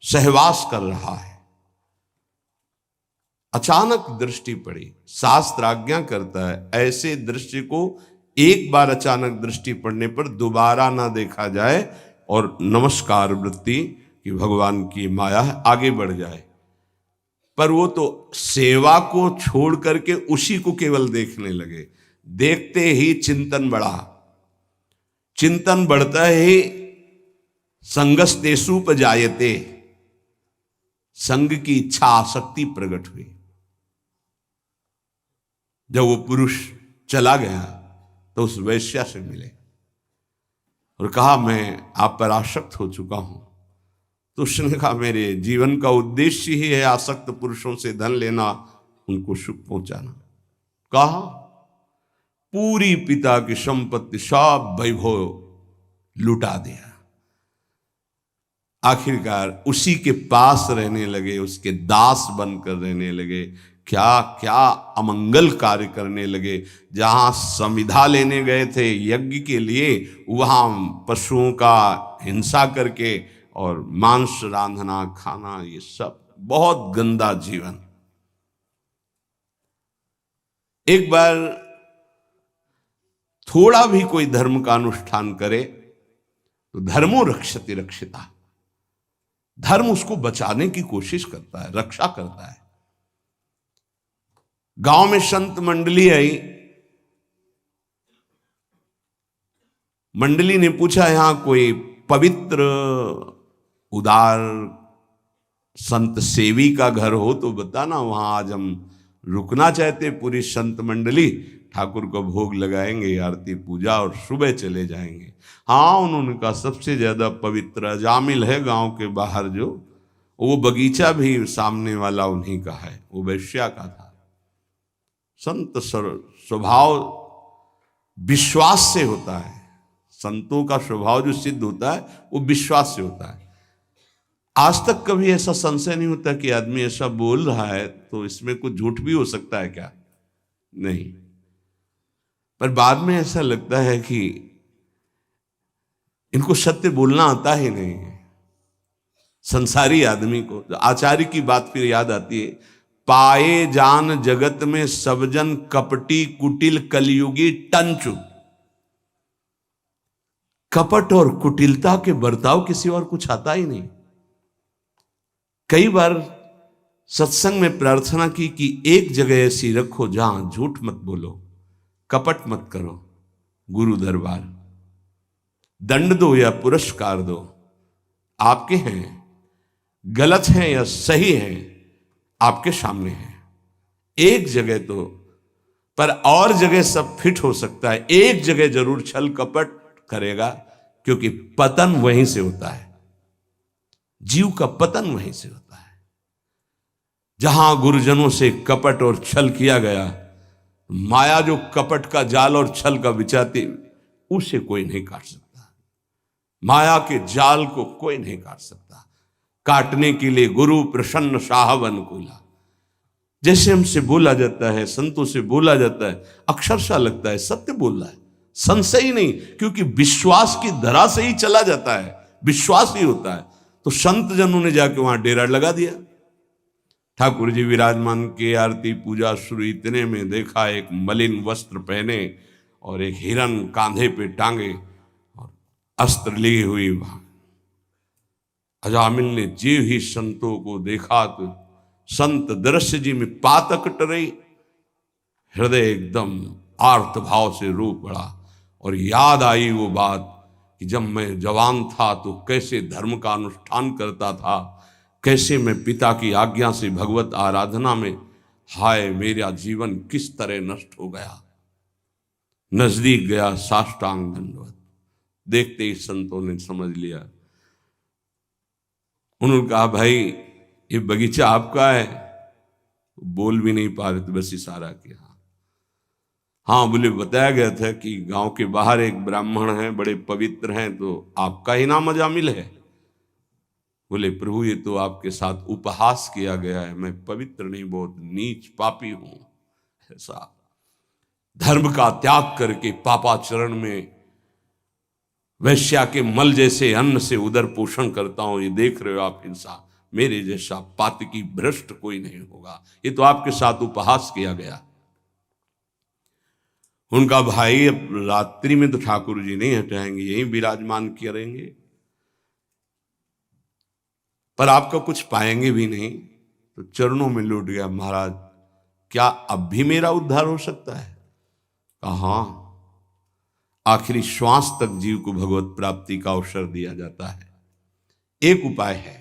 सहवास कर रहा है। अचानक दृष्टि पड़ी। शास्त्र आज्ञा करता है ऐसे दृश्य को एक बार अचानक दृष्टि पड़ने पर दोबारा ना देखा जाए और नमस्कार वृत्ति कि भगवान की माया है आगे बढ़ जाए। पर वो तो सेवा को छोड़ करके उसी को केवल देखने लगे। देखते ही चिंतन बढ़ा। चिंतन बढ़ता ही संगस्तेषुपजायते, संग की इच्छा आसक्ति प्रकट हुई। जब वो पुरुष चला गया तो उस वैश्या से मिले और कहा मैं आप पर आसक्त हो चुका हूं। तो उसने कहा मेरे जीवन का उद्देश्य ही है आसक्त पुरुषों से धन लेना, उनको सुख पहुंचाना। कहा पूरी पिता की संपत्ति सब वैभव लुटा दिया। आखिरकार उसी के पास रहने लगे, उसके दास बनकर रहने लगे। क्या क्या अमंगल कार्य करने लगे। जहां समिधा लेने गए थे यज्ञ के लिए, वहां पशुओं का हिंसा करके और मांस रांधना खाना, ये सब बहुत गंदा जीवन। एक बार थोड़ा भी कोई धर्म का अनुष्ठान करे तो धर्मो रक्षति रक्षिता, धर्म उसको बचाने की कोशिश करता है, रक्षा करता है। गांव में संत मंडली आई। मंडली ने पूछा यहां कोई पवित्र उदार संत सेवी का घर हो तो बताना, वहां आज हम रुकना चाहते। पूरी संत मंडली ठाकुर को भोग लगाएंगे, आरती पूजा और सुबह चले जाएंगे। हाँ, उन्होंने कहा सबसे ज्यादा पवित्र अजामिल है गांव के बाहर, जो वो बगीचा भी सामने वाला उन्हीं का है, वो वैश्या का था। संत स्वभाव विश्वास से होता है। संतों का स्वभाव जो सिद्ध होता है वो विश्वास से होता है। आज तक कभी ऐसा संशय नहीं होता कि आदमी ऐसा बोल रहा है तो इसमें कुछ झूठ भी हो सकता है क्या? नहीं। पर बाद में ऐसा लगता है कि इनको सत्य बोलना आता ही नहीं है। संसारी आदमी को आचार्य की बात फिर याद आती है, पाए जान जगत में सब जन कपटी कुटिल कलयुगी टंचु। कपट और कुटिलता के बर्ताव किसी और कुछ आता ही नहीं। कई बार सत्संग में प्रार्थना की कि एक जगह ऐसी रखो जहां झूठ मत बोलो, कपट मत करो। गुरु दरबार, दंड दो या पुरस्कार दो, आपके हैं, गलत हैं या सही हैं आपके सामने है। एक जगह तो, पर और जगह सब फिट हो सकता है, एक जगह जरूर छल कपट करेगा, क्योंकि पतन वहीं से होता है। जीव का पतन वहीं से होता है। जहां गुरुजनों से कपट और छल किया गया, माया जो कपट का जाल और छल का बिछाती, उसे कोई नहीं काट सकता। माया के जाल को कोई नहीं काट सकता। काटने के लिए गुरु प्रसन्न साहब अनुकूला, जैसे हमसे बोला जाता है, संतों से बोला जाता है, अक्षरशः लगता है सत्य बोल रहा है, संशय ही नहीं, क्योंकि विश्वास की धरा से ही चला जाता है, विश्वास ही होता है। तो संत जनों ने जाके वहां डेरा लगा दिया। ठाकुर जी विराजमान के आरती पूजा शुरू, इतने में देखा एक मलिन वस्त्र पहने और एक हिरन कांधे पे टांगे और अस्त्र लिए हुई वहां। अजामिल ने जीव ही संतों को देखा तो संत दृश्य जी में पातक रही, हृदय एकदम आर्त भाव से रो पड़ा और याद आई वो बात कि जब मैं जवान था तो कैसे धर्म का अनुष्ठान करता था, कैसे मैं पिता की आज्ञा से भगवत आराधना में, हाय मेरा जीवन किस तरह नष्ट हो गया। नजदीक गया, साष्टांग दंडवत, देखते ही संतों ने समझ लिया। उन्होंने कहा भाई ये बगीचा आपका है। बोल भी नहीं पा रहे थे, बस इशारा किया। हाँ बोले बताया गया था कि गांव के बाहर एक ब्राह्मण हैं, बड़े पवित्र हैं, तो आपका ही नाम अजामिल है। बोले प्रभु ये तो आपके साथ उपहास किया गया है, मैं पवित्र नहीं, बहुत नीच पापी हूं। ऐसा धर्म का त्याग करके पापाचरण में वैश्या के मल जैसे अन्न से उदर पोषण करता हूं, ये देख रहे हो आप इंसान, मेरे जैसा पातकी भ्रष्ट कोई नहीं होगा, ये तो आपके साथ उपहास किया गया। उनका भाई अब रात्रि में तो ठाकुर जी नहीं हटाएंगे, यहीं विराजमान करेंगे, पर आपका कुछ पाएंगे भी नहीं। तो चरणों में लौट गया, महाराज क्या अब भी मेरा उद्धार हो सकता है? कहा हाँ, आखिरी श्वास तक जीव को भगवत प्राप्ति का अवसर दिया जाता है। एक उपाय है,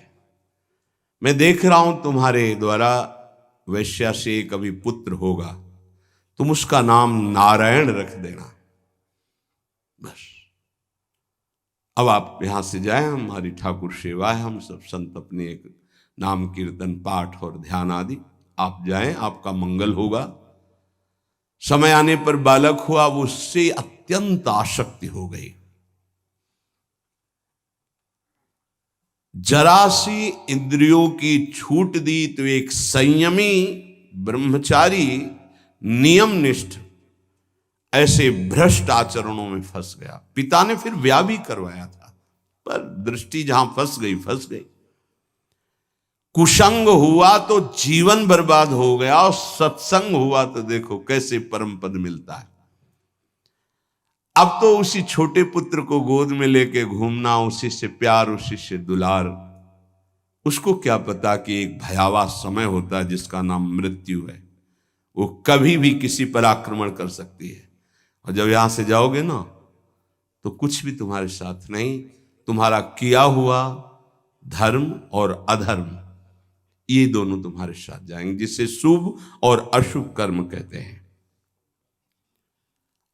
मैं देख रहा हूं तुम्हारे द्वारा वैश्या से एक अभी पुत्र होगा, तुम उसका नाम नारायण रख देना, बस। अब आप यहां से जाए, हमारी ठाकुर सेवा है, हम सब संत अपने एक नाम कीर्तन पाठ और ध्यान आदि, आप जाएं, आपका मंगल होगा। समय आने पर बालक हुआ, वो उससे अत्यंत आसक्ति हो गई। जरा सी इंद्रियों की छूट दी तो एक संयमी ब्रह्मचारी नियमनिष्ठ ऐसे भ्रष्ट आचरणों में फंस गया। पिता ने फिर ब्याह भी करवाया था, पर दृष्टि जहां फंस गई। कुसंग हुआ तो जीवन बर्बाद हो गया, और सत्संग हुआ तो देखो कैसे परम पद मिलता है। अब तो उसी छोटे पुत्र को गोद में लेके घूमना, उसी से प्यार, उसी से दुलार। उसको क्या पता कि एक भयावह समय होता है जिसका नाम मृत्यु है, वो कभी भी किसी पर आक्रमण कर सकती है। और जब यहां से जाओगे ना, तो कुछ भी तुम्हारे साथ नहीं, तुम्हारा किया हुआ धर्म और अधर्म ये दोनों तुम्हारे साथ जाएंगे, जिसे शुभ और अशुभ कर्म कहते हैं।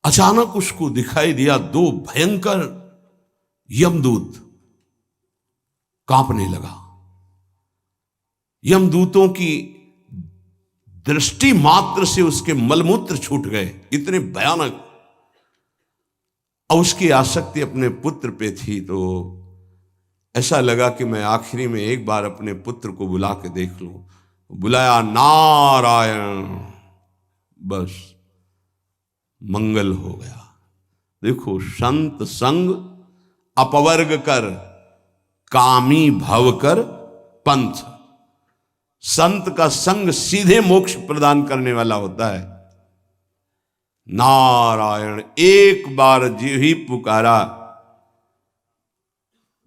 अचानक उसको दिखाई दिया दो भयंकर यमदूत, कांपने लगा। यमदूतों की दृष्टि मात्र से उसके मलमूत्र छूट गए, इतने भयानक। और उसकी आसक्ति अपने पुत्र पे थी, तो ऐसा लगा कि मैं आखिरी में एक बार अपने पुत्र को बुला के देख लूं। बुलाया, नारायण, बस मंगल हो गया। देखो, संत संग अपवर्ग कर, कामी भव कर पंथ। संत का संग सीधे मोक्ष प्रदान करने वाला होता है। नारायण, एक बार जी ही पुकारा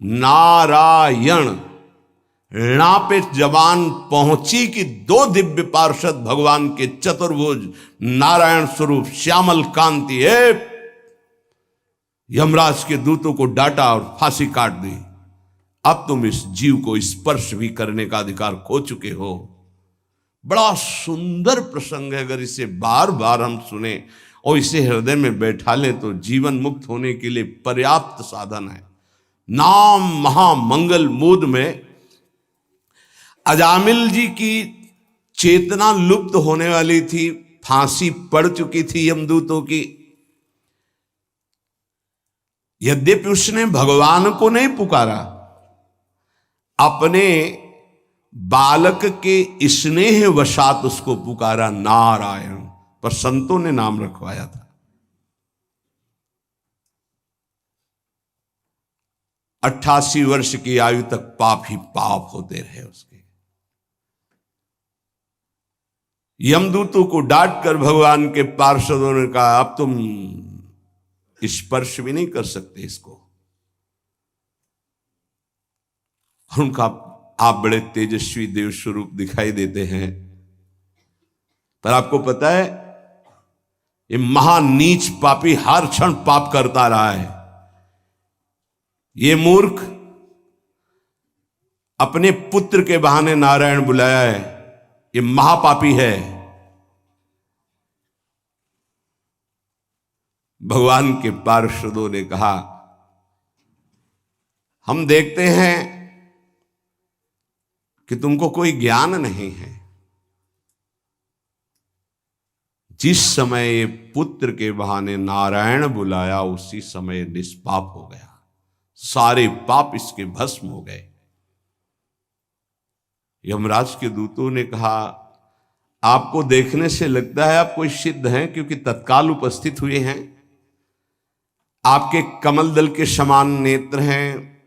नारायण, णा पे जबान पहुंची कि दो दिव्य पार्षद भगवान के चतुर्भुज नारायण स्वरूप श्यामल कांति यमराज के दूतों को डांटा और फांसी काट दी। अब तुम इस जीव को स्पर्श भी करने का अधिकार खो चुके हो। बड़ा सुंदर प्रसंग है, अगर इसे बार बार हम सुने और इसे हृदय में बैठा लें तो जीवन मुक्त होने के लिए पर्याप्त साधन है। नाम महामंगल मूद में अजामिल जी की चेतना लुप्त होने वाली थी, फांसी पड़ चुकी थी यमदूतों की। यद्यपि उसने भगवान को नहीं पुकारा, अपने बालक के स्नेह वशात उसको पुकारा नारायण, पर संतों ने नाम रखवाया था। 88 वर्ष की आयु तक पाप ही पाप होते रहे उसके। यमदूतों को डांट कर भगवान के पार्षदों ने कहा, अब तुम स्पर्श भी नहीं कर सकते इसको। उनका आप बड़े तेजस्वी देव स्वरूप दिखाई देते हैं, पर आपको पता है ये महानीच पापी हर क्षण पाप करता रहा है। ये मूर्ख अपने पुत्र के बहाने नारायण बुलाया है, ये महापापी है। भगवान के पार्षदों ने कहा हम देखते हैं कि तुमको कोई ज्ञान नहीं है। जिस समय ये पुत्र के बहाने नारायण बुलाया, उसी समय निष्पाप हो गया, सारे पाप इसके भस्म हो गए। यमराज के दूतों ने कहा, आपको देखने से लगता है आप कोई सिद्ध हैं, क्योंकि तत्काल उपस्थित हुए हैं। आपके कमल दल के समान नेत्र हैं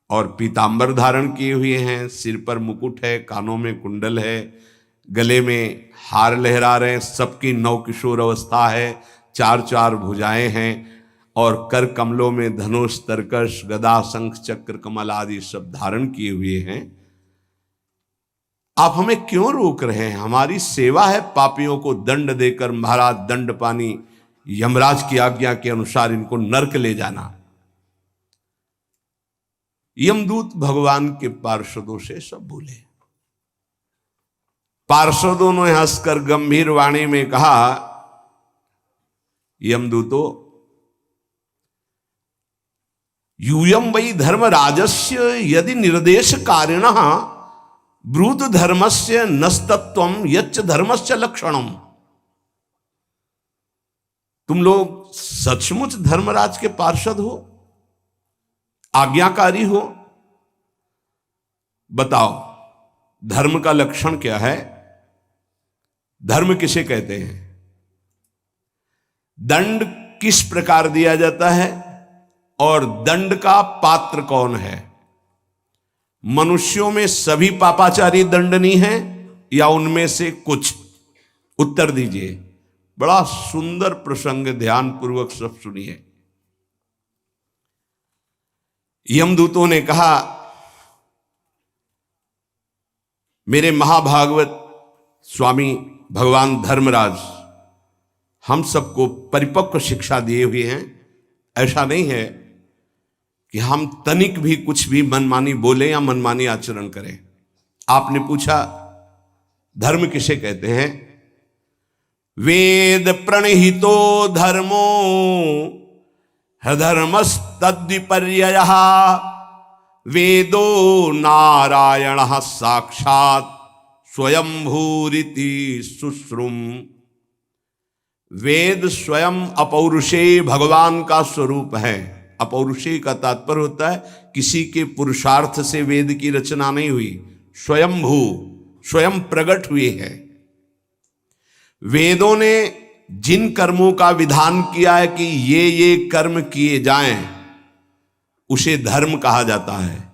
और पीतांबर धारण किए हुए हैं, सिर पर मुकुट है, कानों में कुंडल है, गले में हार लहरा रहे हैं, सबकी नवकिशोर अवस्था है, चार चार भुजाएं हैं और कर कमलों में धनुष, तरकश, गदा, शंख, चक्र, कमल आदि सब धारण किए हुए हैं। आप हमें क्यों रोक रहे हैं? हमारी सेवा है पापियों को दंड देकर महाराज दंड पानी, यमराज की आज्ञा के अनुसार इनको नरक ले जाना। यमदूत भगवान के पार्षदों से सब बोले। पार्षदों ने हंसकर गंभीर वाणी में कहा, यमदूतो, यूयम वै धर्मराजस्य यदि निर्देश कारिणः ब्रूत धर्मस्य नस्तत्वम यच्च धर्मस्य लक्षणम। तुम लोग सचमुच धर्मराज के पार्षद हो, आज्ञाकारी हो? बताओ धर्म का लक्षण क्या है? धर्म किसे कहते हैं? दंड किस प्रकार दिया जाता है और दंड का पात्र कौन है? मनुष्यों में सभी पापाचारी दंडनीय हैं या उनमें से कुछ? उत्तर दीजिए। बड़ा सुंदर प्रसंग, ध्यान पूर्वक सब सुनिए। यमदूतों ने कहा, मेरे महाभागवत स्वामी भगवान धर्मराज हम सबको परिपक्व शिक्षा दिए हुए हैं। ऐसा नहीं है कि हम तनिक भी कुछ भी मनमानी बोले या मनमानी आचरण करें। आपने पूछा धर्म किसे कहते हैं? वेद प्रणहितो धर्मो धर्मस्तद्विपर्ययः वेदो नारायणः साक्षात् स्वयंभूरिति शुश्रुम। वेद स्वयं अपौरुषेय भगवान का स्वरूप है। अपौरुषेय का तात्पर्य होता है किसी के पुरुषार्थ से वेद की रचना नहीं हुई, स्वयंभू, स्वयं प्रकट हुए हैं। वेदों ने जिन कर्मों का विधान किया है कि ये कर्म किए जाएं, उसे धर्म कहा जाता है,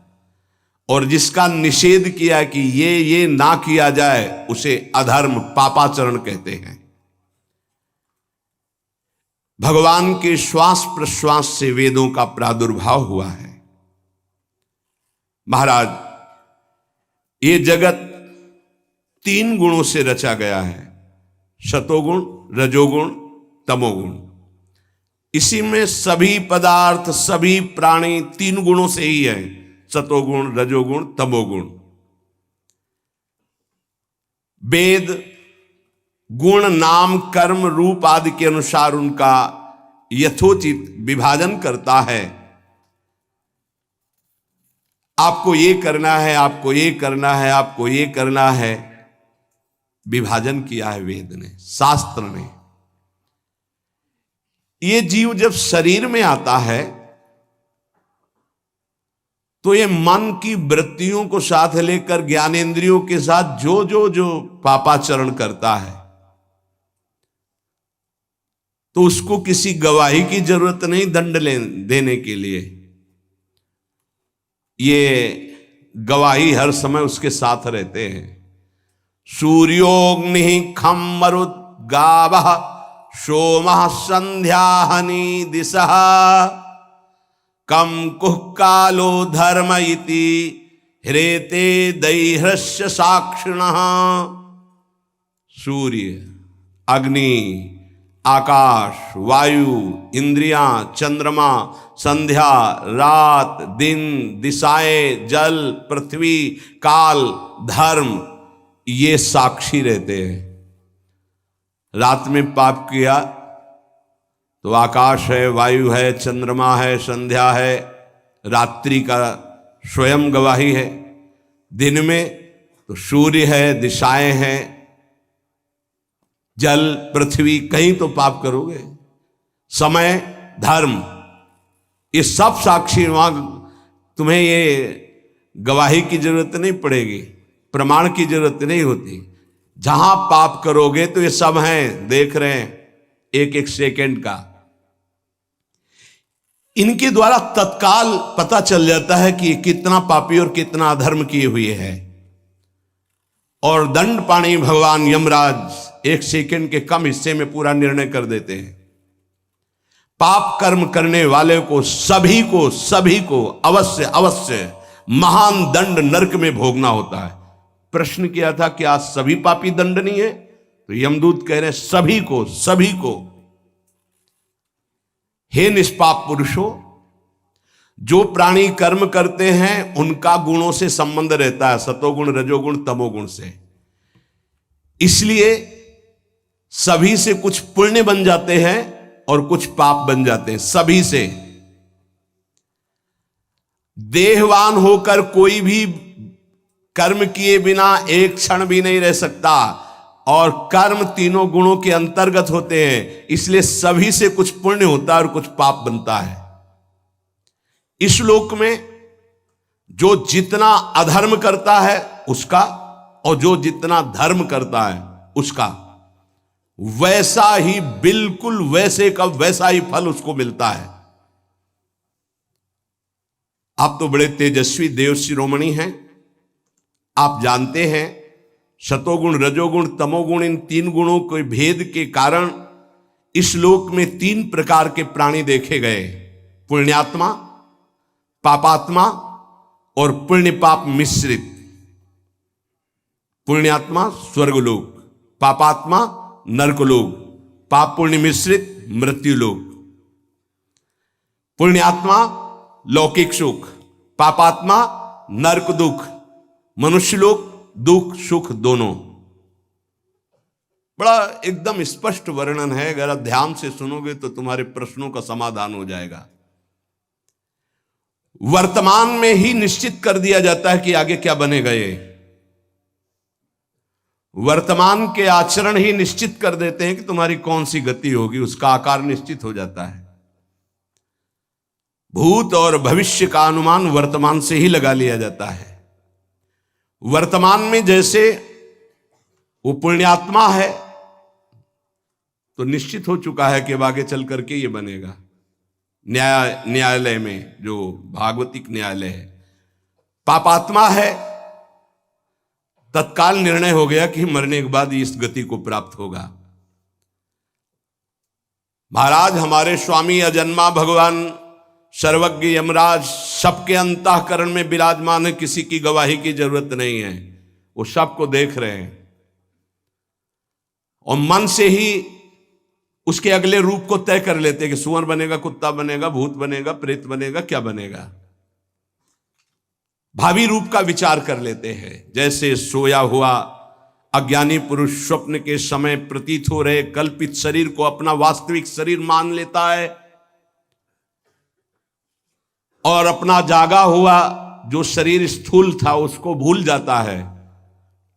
और जिसका निषेध किया है कि ये ना किया जाए, उसे अधर्म, पापाचरण कहते हैं। भगवान के श्वास प्रश्वास से वेदों का प्रादुर्भाव हुआ है। महाराज, ये जगत 3 गुणों से रचा गया है, सतोगुण, रजोगुण, तमोगुण। इसी में सभी पदार्थ, सभी प्राणी 3 गुणों से ही है, सतोगुण, रजोगुण, तमोगुण। वेद गुण, नाम, कर्म, रूप आदि के अनुसार उनका यथोचित विभाजन करता है। आपको ये करना है, आपको ये करना है, आपको ये करना है, विभाजन किया है वेद ने, शास्त्र ने। ये जीव जब शरीर में आता है तो ये मन की वृत्तियों को साथ लेकर ज्ञानेंद्रियों के साथ जो पापाचरण करता है, तो उसको किसी गवाही की जरूरत नहीं दंड देने के लिए। ये गवाही हर समय उसके साथ रहते हैं। सूर्योग्नि खम मरुत गावः सोमः संध्याहनि दिशः कम कुह कालो धर्म इति ह्रेते दैह्रस्य साक्षिणः। सूर्य, अग्नि, आकाश, वायु, इंद्रियां, चंद्रमा, संध्या, रात, दिन, दिशाएं, जल, पृथ्वी, काल, धर्म, ये साक्षी रहते हैं। रात में पाप किया तो आकाश है, वायु है, चंद्रमा है, संध्या है, रात्रि का स्वयं गवाही है, दिन में तो सूर्य है, दिशाएं हैं, जल, पृथ्वी, कहीं तो पाप करोगे। समय, धर्म, ये सब साक्षी, वहां तुम्हें ये गवाही की जरूरत नहीं पड़ेगी, प्रमाण की जरूरत नहीं होती। जहां पाप करोगे तो ये सब हैं, देख रहे हैं एक एक सेकंड का। इनके द्वारा तत्काल पता चल जाता है कि कितना पापी और कितना अधर्म किए हुए है। और दंड पाणी भगवान यमराज एक सेकंड के कम हिस्से में पूरा निर्णय कर देते हैं। पाप कर्म करने वाले को सभी को अवश्य अवश्य महान दंड नरक में भोगना होता है। प्रश्न किया था कि आज सभी पापी दंडनीय है, तो यमदूत कह रहे सभी को। हे निष्पाप पुरुषों, जो प्राणी कर्म करते हैं उनका गुणों से संबंध रहता है, सतोगुण, रजोगुण, तमोगुण से। इसलिए सभी से कुछ पुण्य बन जाते हैं और कुछ पाप बन जाते हैं, सभी से। देहवान होकर कोई भी कर्म किए बिना एक क्षण भी नहीं रह सकता, और कर्म तीनों गुणों के अंतर्गत होते हैं, इसलिए सभी से कुछ पुण्य होता है और कुछ पाप बनता है। इस लोक में जो जितना अधर्म करता है उसका, और जो जितना धर्म करता है उसका, वैसा ही, बिल्कुल वैसे का वैसा ही फल उसको मिलता है। आप तो बड़े तेजस्वी देव शिरोमणि हैं, आप जानते हैं सतोगुण, रजोगुण, तमोगुण, इन तीन गुणों के भेद के कारण इस लोक में तीन प्रकार के प्राणी देखे गए, पुण्यात्मा, पापात्मा और पुण्य पाप मिश्रित। पुण्यात्मा स्वर्गलोक, पापात्मा नरकलोक, पाप पुण्य मिश्रित मृत्युलोक। पुण्यात्मा लौकिक सुख, पापात्मा नरक दुख, मनुष्यलोक दुख सुख दोनों। बड़ा एकदम स्पष्ट वर्णन है, अगर आप ध्यान से सुनोगे तो तुम्हारे प्रश्नों का समाधान हो जाएगा। वर्तमान में ही निश्चित कर दिया जाता है कि आगे क्या बनेगा। ये वर्तमान के आचरण ही निश्चित कर देते हैं कि तुम्हारी कौन सी गति होगी, उसका आकार निश्चित हो जाता है। भूत और भविष्य का अनुमान वर्तमान से ही लगा लिया जाता है। वर्तमान में जैसे वो पुण्यात्मा है तो निश्चित हो चुका है कि अब आगे चल करके ये बनेगा। न्यायालय में जो भागवतिक न्यायालय है, पापात्मा है, तत्काल निर्णय हो गया कि मरने के बाद इस गति को प्राप्त होगा। महाराज हमारे स्वामी अजन्मा भगवान सर्वज्ञ यमराज सबके अंतःकरण में विराजमान है, किसी की गवाही की जरूरत नहीं है, वो सबको देख रहे हैं और मन से ही उसके अगले रूप को तय कर लेते हैं कि सुअर बनेगा, कुत्ता बनेगा, भूत बनेगा, प्रेत बनेगा, क्या बनेगा। भावी रूप का विचार कर लेते हैं। जैसे सोया हुआ अज्ञानी पुरुष स्वप्न के समय प्रतीत हो रहे कल्पित शरीर को अपना वास्तविक शरीर मान लेता है और अपना जागा हुआ जो शरीर स्थूल था उसको भूल जाता है,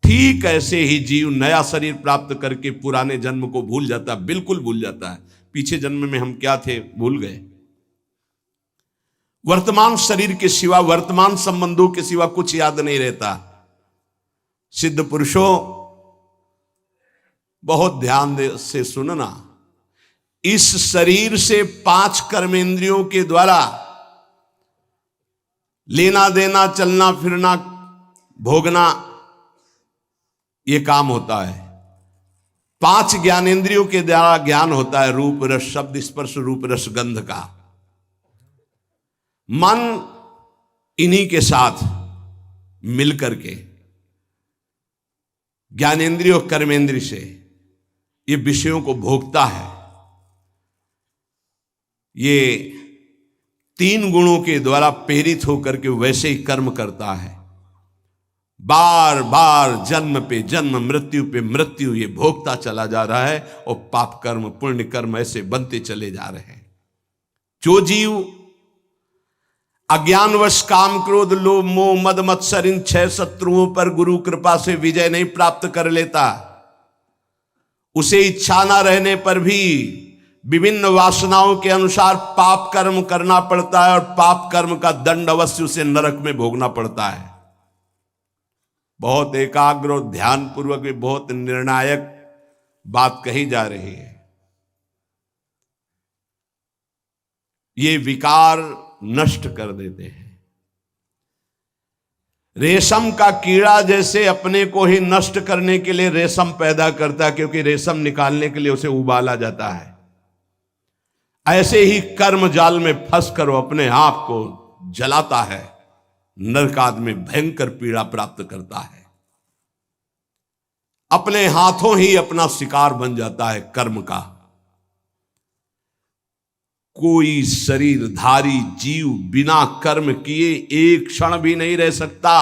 ठीक ऐसे ही जीव नया शरीर प्राप्त करके पुराने जन्म को भूल जाता है, बिल्कुल भूल जाता है। पीछे जन्म में हम क्या थे भूल गए। वर्तमान शरीर के सिवा, वर्तमान संबंधों के सिवा कुछ याद नहीं रहता। सिद्ध पुरुषों बहुत ध्यान से सुनना, इस शरीर से 5 कर्मेंद्रियों के द्वारा लेना देना, चलना फिरना, भोगना, ये काम होता है। 5 ज्ञानेंद्रियों के द्वारा ज्ञान होता है, रूप रस शब्द स्पर्श रूप रस गंध का। मन इन्हीं के साथ मिलकर के ज्ञानेंद्रिय और कर्मेंद्रिय से ये विषयों को भोगता है। ये 3 गुणों के द्वारा प्रेरित होकर के वैसे ही कर्म करता है। बार बार जन्म पे जन्म, मृत्यु पे मृत्यु ये भोगता चला जा रहा है और पाप कर्म पुण्य कर्म ऐसे बनते चले जा रहे हैं। जो जीव अज्ञानवश काम क्रोध लोभ मोह मद मत्सर इन 6 शत्रुओं पर गुरु कृपा से विजय नहीं प्राप्त कर लेता, उसे इच्छा ना रहने पर भी विभिन्न वासनाओं के अनुसार पाप कर्म करना पड़ता है और पाप कर्म का दंड अवश्य उसे नरक में भोगना पड़ता है। बहुत एकाग्र और ध्यान पूर्वक भी बहुत निर्णायक बात कही जा रही है। ये विकार नष्ट कर देते हैं। रेशम का कीड़ा जैसे अपने को ही नष्ट करने के लिए रेशम पैदा करता है, क्योंकि रेशम निकालने के लिए उसे उबाला जाता है, ऐसे ही कर्म जाल में फंस कर वो अपने आप को जलाता है, नरक आदमी भयंकर पीड़ा प्राप्त करता है, अपने हाथों ही अपना शिकार बन जाता है कर्म का। कोई शरीरधारी जीव बिना कर्म किए एक क्षण भी नहीं रह सकता।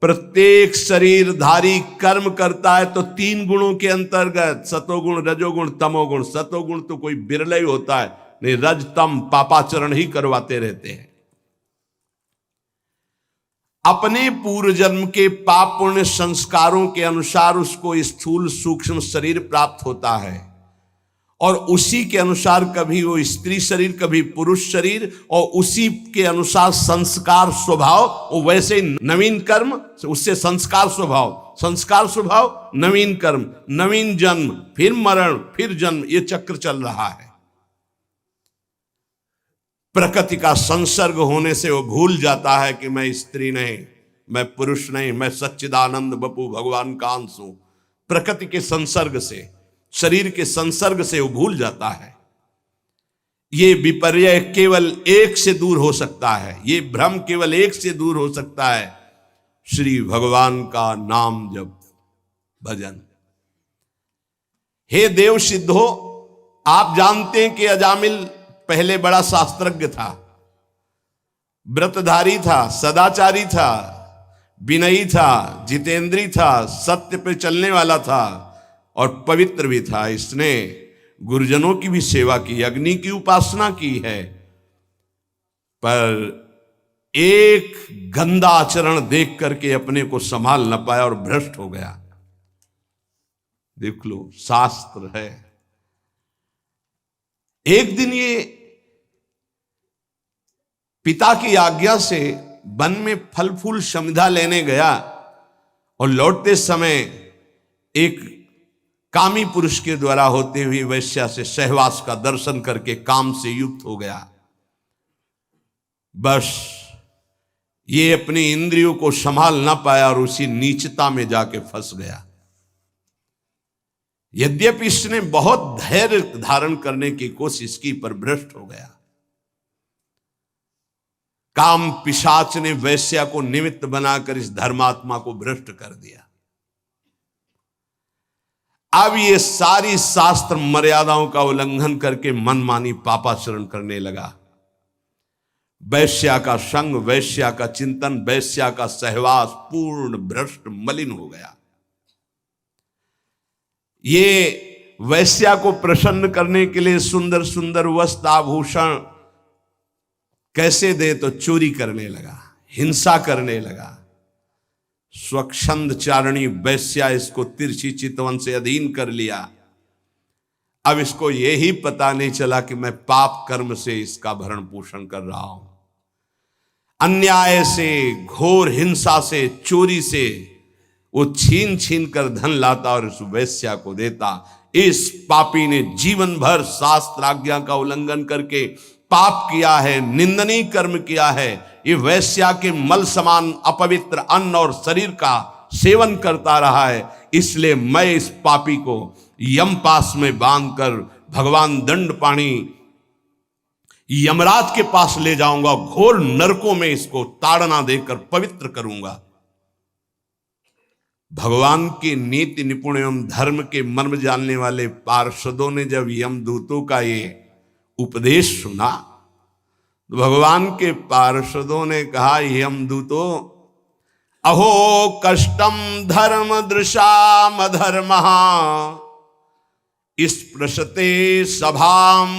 प्रत्येक शरीरधारी कर्म करता है तो 3 गुणों के अंतर्गत, सतोगुण रजोगुण तमोगुण। सतोगुण तो कोई बिरला ही होता है, नहीं रज तम पापाचरण ही करवाते रहते हैं। अपने पूर्व जन्म के पाप पुण्य संस्कारों के अनुसार उसको स्थूल सूक्ष्म शरीर प्राप्त होता है, और उसी के अनुसार कभी वो स्त्री शरीर कभी पुरुष शरीर, और उसी के अनुसार संस्कार स्वभाव, वो वैसे ही नवीन कर्म उससे संस्कार स्वभाव नवीन कर्म, नवीन जन्म, फिर मरण, फिर जन्म, ये चक्र चल रहा है। प्रकृति का संसर्ग होने से वो भूल जाता है कि मैं स्त्री नहीं, मैं पुरुष नहीं, मैं सच्चिदानंद बपू भगवान का अंश हूं। प्रकृति के संसर्ग से, शरीर के संसर्ग से वो भूल जाता है। ये विपर्य केवल एक से दूर हो सकता है, ये भ्रम केवल एक से दूर हो सकता है, श्री भगवान का नाम जप भजन। हे देव सिद्धो, आप जानते हैं कि अजामिल पहले बड़ा शास्त्रज्ञ था, व्रतधारी था, सदाचारी था, विनयी था, जितेंद्री था, सत्य पे चलने वाला था और पवित्र भी था। इसने गुरुजनों की भी सेवा की, अग्नि की उपासना की है, पर एक गंदा आचरण देख करके अपने को संभाल न पाया और भ्रष्ट हो गया। देख लो, शास्त्र है। एक दिन ये पिता की आज्ञा से वन में फल फूल समिधा लेने गया और लौटते समय एक कामी पुरुष के द्वारा होते हुए वैश्या से सहवास का दर्शन करके काम से युक्त हो गया। बस ये अपनी इंद्रियों को संभाल ना पाया और उसी नीचता में जाके फंस गया। यद्यपि इसने बहुत धैर्य धारण करने की कोशिश की, पर भ्रष्ट हो गया। काम पिशाच ने वैश्या को निमित्त बनाकर इस धर्मात्मा को भ्रष्ट कर दिया। अब ये सारी शास्त्र मर्यादाओं का उल्लंघन करके मनमानी पापाचरण करने लगा। वैश्या का संग, वैश्या का चिंतन, वैश्या का सहवास पूर्ण भ्रष्ट मलिन हो गया। ये वैश्या को प्रसन्न करने के लिए सुंदर सुंदर वस्त्र आभूषण कैसे दे, तो चोरी करने लगा, हिंसा करने लगा। स्वच्छंद चारणी वैश्या इसको तिरछी चितवन से अधीन कर लिया। अब इसको यही पता नहीं चला कि मैं पाप कर्म से इसका भरण पोषण कर रहा हूं। अन्याय से, घोर हिंसा से, चोरी से वो छीन छीन कर धन लाता और उस वैश्या को देता। इस पापी ने जीवन भर शास्त्र आज्ञा का उल्लंघन करके पाप किया है, निंदनीय कर्म किया है। ये वैश्या के मल समान अपवित्र अन्न और शरीर का सेवन करता रहा है। इसलिए मैं इस पापी को यमपास में बांधकर भगवान दंडपाणी यमराज के पास ले जाऊंगा, घोर नरकों में इसको ताड़ना देकर पवित्र करूंगा। भगवान की नीति निपुण एवं धर्म के मर्म जानने वाले पार्षदों ने जब यमदूतों का ये उपदेश सुना तो भगवान के पार्षदों ने कहा, यमदूतों, अहो कष्टम धर्म दृशाम धर्म स्पृशते सभाम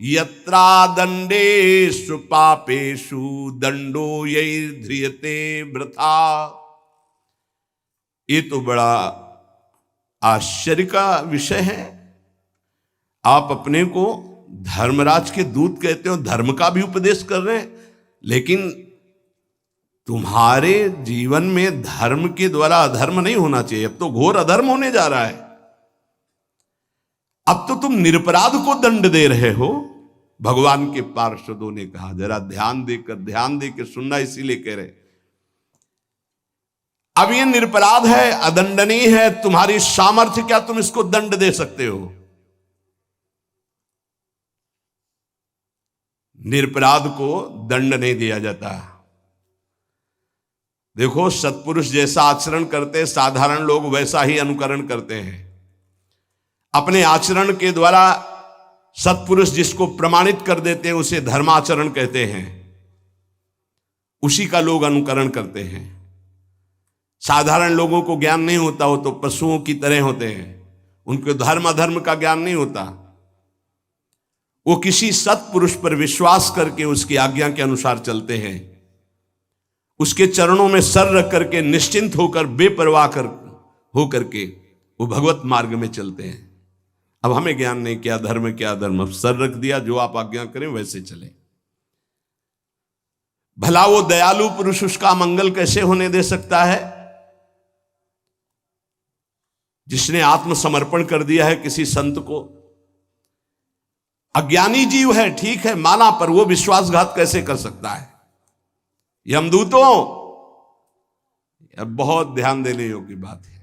यत्रा दंडेषु पापेषु दंडो यैर्ध्रियते वृथा। ये तो बड़ा आश्चर्य का विषय है। आप अपने को धर्मराज के दूत कहते हो, धर्म का भी उपदेश कर रहे हैं, लेकिन तुम्हारे जीवन में धर्म के द्वारा अधर्म नहीं होना चाहिए। अब तो घोर अधर्म होने जा रहा है। अब तो तुम निरपराध को दंड दे रहे हो। भगवान के पार्षदों ने कहा, जरा ध्यान देकर सुनना, इसीलिए कह रहे अब ये निरपराध है, अदंडनीय है, तुम्हारी सामर्थ्य क्या तुम इसको दंड दे सकते हो? निरपराध को दंड नहीं दिया जाता। देखो, सत्पुरुष जैसा आचरण करते साधारण लोग वैसा ही अनुकरण करते हैं। अपने आचरण के द्वारा सत्पुरुष जिसको प्रमाणित कर देते हैं उसे धर्माचरण कहते हैं, उसी का लोग अनुकरण करते हैं। साधारण लोगों को ज्ञान नहीं होता, वो तो पशुओं की तरह होते हैं, उनको धर्म अधर्म का ज्ञान नहीं होता। वो किसी सत्पुरुष पर विश्वास करके उसकी आज्ञा के अनुसार चलते हैं, उसके चरणों में सर रख करके निश्चिंत होकर बेपरवाह होकर के वो भगवत मार्ग में चलते हैं। अब हमें ज्ञान नहीं, क्या धर्म क्या धर्म, अब सर रख दिया, जो आप आज्ञा करें वैसे चले। भला वो दयालु पुरुष उसका मंगल कैसे होने दे सकता है जिसने आत्मसमर्पण कर दिया है किसी संत को? अज्ञानी जीव है, ठीक है, माना, पर वो विश्वासघात कैसे कर सकता है? यमदूतों, अब बहुत ध्यान देने योग्य बात है।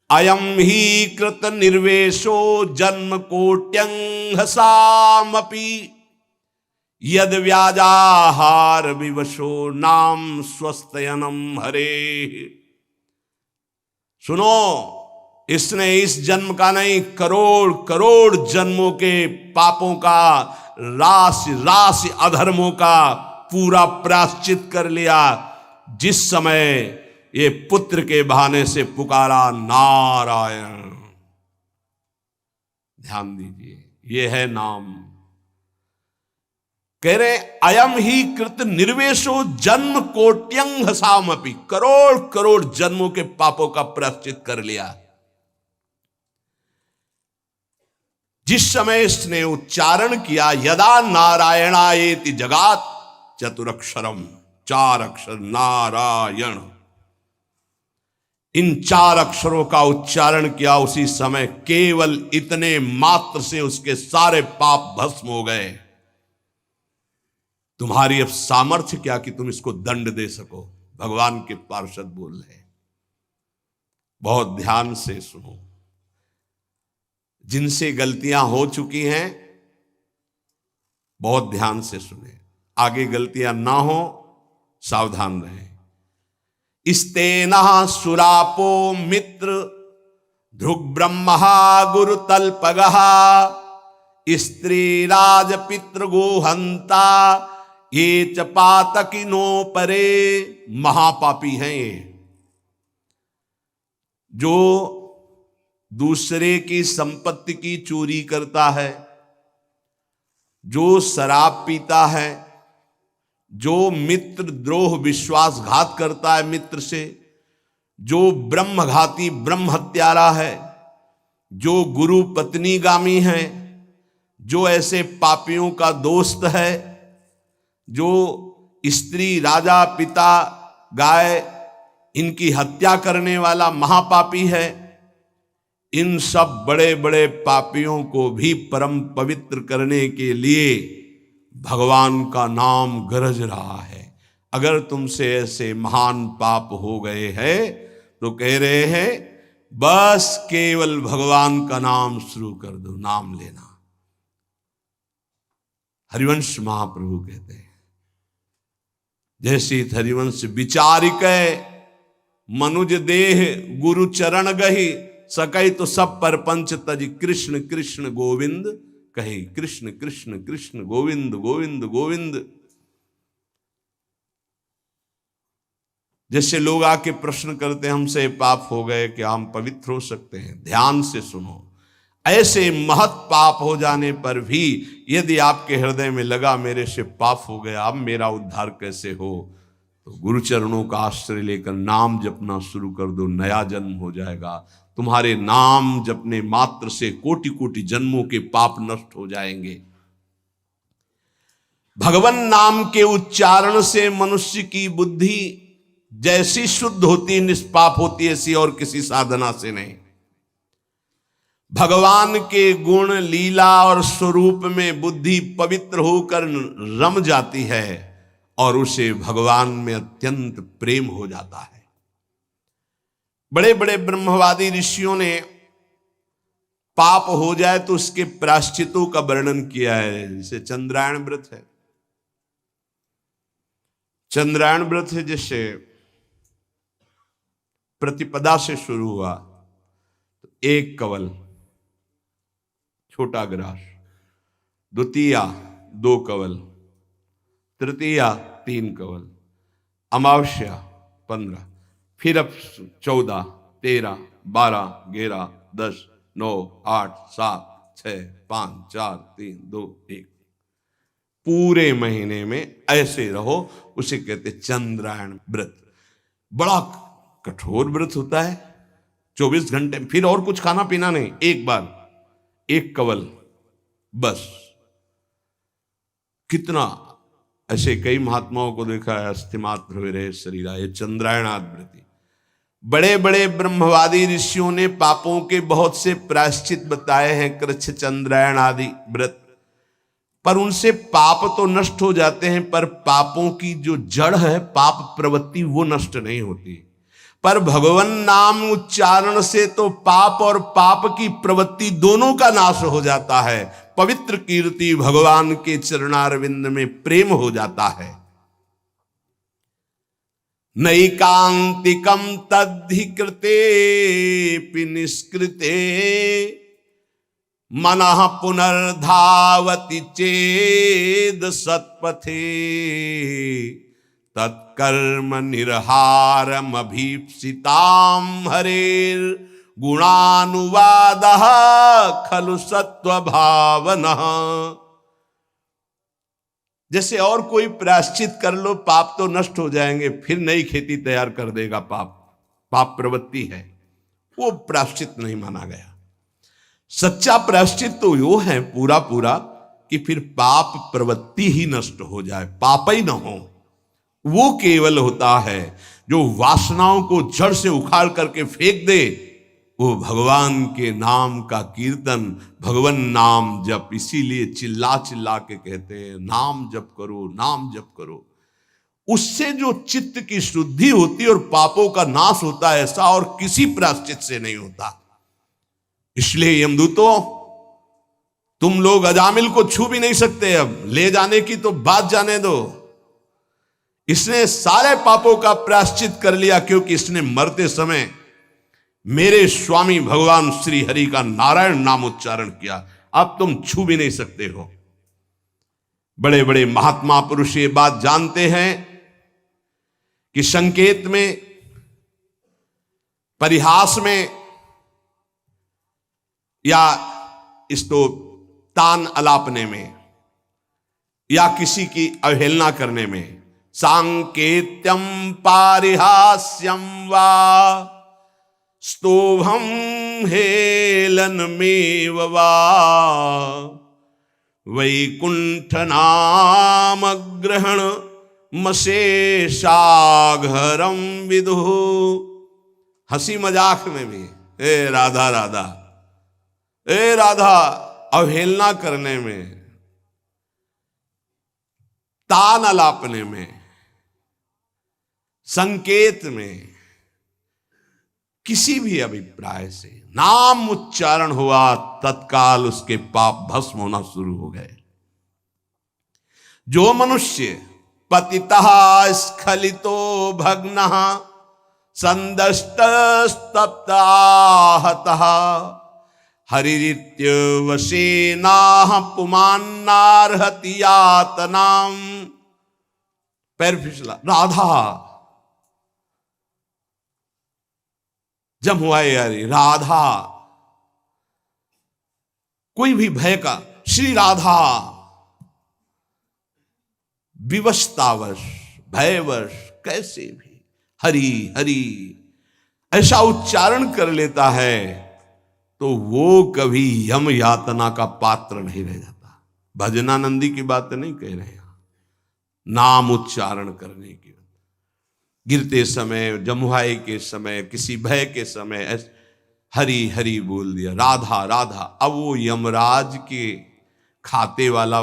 अयम ही कृत निर्वेशो जन्म कोट्यंहसामपि यद व्याजाहार विवशो नाम स्वस्तयनम हरे। सुनो, इसने इस जन्म का नहीं, करोड़ करोड़ जन्मों के पापों का, राशि राशि अधर्मों का पूरा प्रायश्चित कर लिया जिस समय ये पुत्र के बहाने से पुकारा नारायण। ध्यान दीजिए, ये है नाम। कह रहे अयम ही कृत निर्वेशो जन्म कोट्यंहसामपि, करोड़ करोड़ जन्मों के पापों का प्रायश्चित कर लिया। जिस समय इसने उच्चारण किया यदा नारायणायेति जगात चतुरक्षरम, 4 अक्षर नारायण, इन 4 अक्षरों का उच्चारण किया, उसी समय केवल इतने मात्र से उसके सारे पाप भस्म हो गए। तुम्हारी अब सामर्थ्य क्या कि तुम इसको दंड दे सको? भगवान के पार्षद बोल रहे। बहुत ध्यान से सुनो। जिनसे गलतियां हो चुकी हैं बहुत ध्यान से सुने, आगे गलतियां ना हो, सावधान रहें। इस्तेना सुरापो मित्र ध्रुग ब्रह्मा गुरु तल्पगः स्त्री राज पितृ गोहंता ये च पातकिनो परे। महापापी हैं ये, जो दूसरे की संपत्ति की चोरी करता है, जो शराब पीता है, जो मित्र द्रोह विश्वासघात करता है मित्र से, जो ब्रह्मघाती ब्रह्म हत्यारा है, जो गुरु पत्नीगामी है, जो ऐसे पापियों का दोस्त है, जो स्त्री राजा पिता गाय इनकी हत्या करने वाला महापापी है। इन सब बड़े बड़े पापियों को भी परम पवित्र करने के लिए भगवान का नाम गरज रहा है। अगर तुमसे ऐसे महान पाप हो गए हैं तो कह रहे हैं बस केवल भगवान का नाम शुरू कर दो, नाम लेना। हरिवंश महाप्रभु कहते हैं, जैसे हरिवंश विचारिक मनुज देह गुरु चरण गही सकै तो सब परपंच तज कृष्ण कृष्ण गोविंद कहे। कृष्ण कृष्ण कृष्ण गोविंद गोविंद गोविंद। जैसे लोग आके प्रश्न करते हैं हमसे पाप हो गए, क्या हम पवित्र हो सकते हैं? ध्यान से सुनो। ऐसे महत पाप हो जाने पर भी यदि आपके हृदय में लगा मेरे से पाप हो गया, अब मेरा उद्धार कैसे हो, तो गुरु चरणों का आश्रय लेकर नाम जपना शुरू कर दो, नया जन्म हो जाएगा। तुम्हारे नाम जपने मात्र से कोटि कोटि जन्मों के पाप नष्ट हो जाएंगे। भगवान नाम के उच्चारण से मनुष्य की बुद्धि जैसी शुद्ध होती, निष्पाप होती, ऐसी और किसी साधना से नहीं। भगवान के गुण, लीला और स्वरूप में बुद्धि पवित्र होकर रम जाती है और उसे भगवान में अत्यंत प्रेम हो जाता है। बड़े बड़े ब्रह्मवादी ऋषियों ने पाप हो जाए तो उसके प्रायश्चितों का वर्णन किया है। जैसे चंद्रायण व्रत है, चंद्रायण व्रत है, जैसे प्रतिपदा से शुरू हुआ तो 1 कवल छोटा ग्रास, द्वितीया 2 कवल, तृतीया 3 कवल, अमावस्या 15, फिर अब 14, 13, 12, 11, 10, 9, 8, 7, 6, 5, 4, 3, 2, 1, पूरे महीने में ऐसे रहो। उसे कहते चंद्रायण व्रत। बड़ा कठोर व्रत होता है, 24 घंटे, फिर और कुछ खाना पीना नहीं, एक बार 1 कवल बस। कितना ऐसे कई महात्माओं को देखा है, अस्थिमात्र हुए रहे शरीर, ये चंद्रायणाव्रति। बड़े बड़े ब्रह्मवादी ऋषियों ने पापों के बहुत से प्रायश्चित बताए हैं, कृच्छ, चंद्रायण आदि व्रत, पर उनसे पाप तो नष्ट हो जाते हैं, पर पापों की जो जड़ है, पाप प्रवृत्ति, वो नष्ट नहीं होती। पर भगवान नाम उच्चारण से तो पाप और पाप की प्रवृत्ति दोनों का नाश हो जाता है। पवित्र कीर्ति भगवान के चरणारविंद में प्रेम हो जाता है। नैकांतिकम तद्धि कृते निष्कृते मनः पुनर्धावति चेद सत्पथे तत्कर्म निर्हारम अभीप्सिताम हरेर गुणानुवादः खलु सत्व भावनः। जैसे और कोई प्रायश्चित कर लो, पाप तो नष्ट हो जाएंगे, फिर नई खेती तैयार कर देगा पाप। पाप प्रवृत्ति है, वो प्रायश्चित नहीं माना गया। सच्चा प्रायश्चित तो वो है पूरा पूरा कि फिर पाप प्रवृत्ति ही नष्ट हो जाए, पाप ही न हो। वो केवल होता है जो वासनाओं को जड़ से उखाड़ करके फेंक दे, वो भगवान के नाम का कीर्तन, भगवान नाम जप। इसीलिए चिल्ला चिल्ला के कहते हैं नाम जप करो, नाम जप करो। उससे जो चित्त की शुद्धि होती है और पापों का नाश होता है, ऐसा और किसी प्रायश्चित से नहीं होता। इसलिए यमदूतों, तुम लोग अजामिल को छू भी नहीं सकते, अब ले जाने की तो बात जाने दो। इसने सारे पापों का प्रायश्चित कर लिया, क्योंकि इसने मरते समय मेरे स्वामी भगवान श्री हरि का नारायण नाम उच्चारण किया। अब तुम छू भी नहीं सकते हो। बड़े बड़े महात्मा पुरुष ये बात जानते हैं कि संकेत में, परिहास में या इसको तान अलापने में या किसी की अवहेलना करने में, सांकेत्यम पारिहास्यम वा स्तोभम हेलनमेव वा वैकुंठ नाम ग्रहण मशेषाघरम विदु। हंसी मजाक में भी ए राधा राधा, ए राधा, अवहेलना करने में, तान अलापने में, संकेत में, किसी भी अभिप्राय से नाम उच्चारण हुआ, तत्काल उसके पाप भस्म होना शुरू हो गए। जो मनुष्य पतितः स्खलितो भग्नः संदष्टस्तप्ताहतः हरिरित्यवशेनाः पुमान्नार्हति यातनाम्। पैर फिसला, राधा जब हुआ यारी, राधा कोई भी भय का, श्री राधा विवशतावश, भयवश कैसे भी हरि हरि ऐसा उच्चारण कर लेता है तो वो कभी यम यातना का पात्र नहीं रह जाता। भजनानंदी की बात नहीं कह रहे हैं, नाम उच्चारण करने की, गिरते समय, जमुहाई के समय, किसी भय के समय हरि हरि बोल दिया, राधा राधा। अब वो यमराज के खाते वाला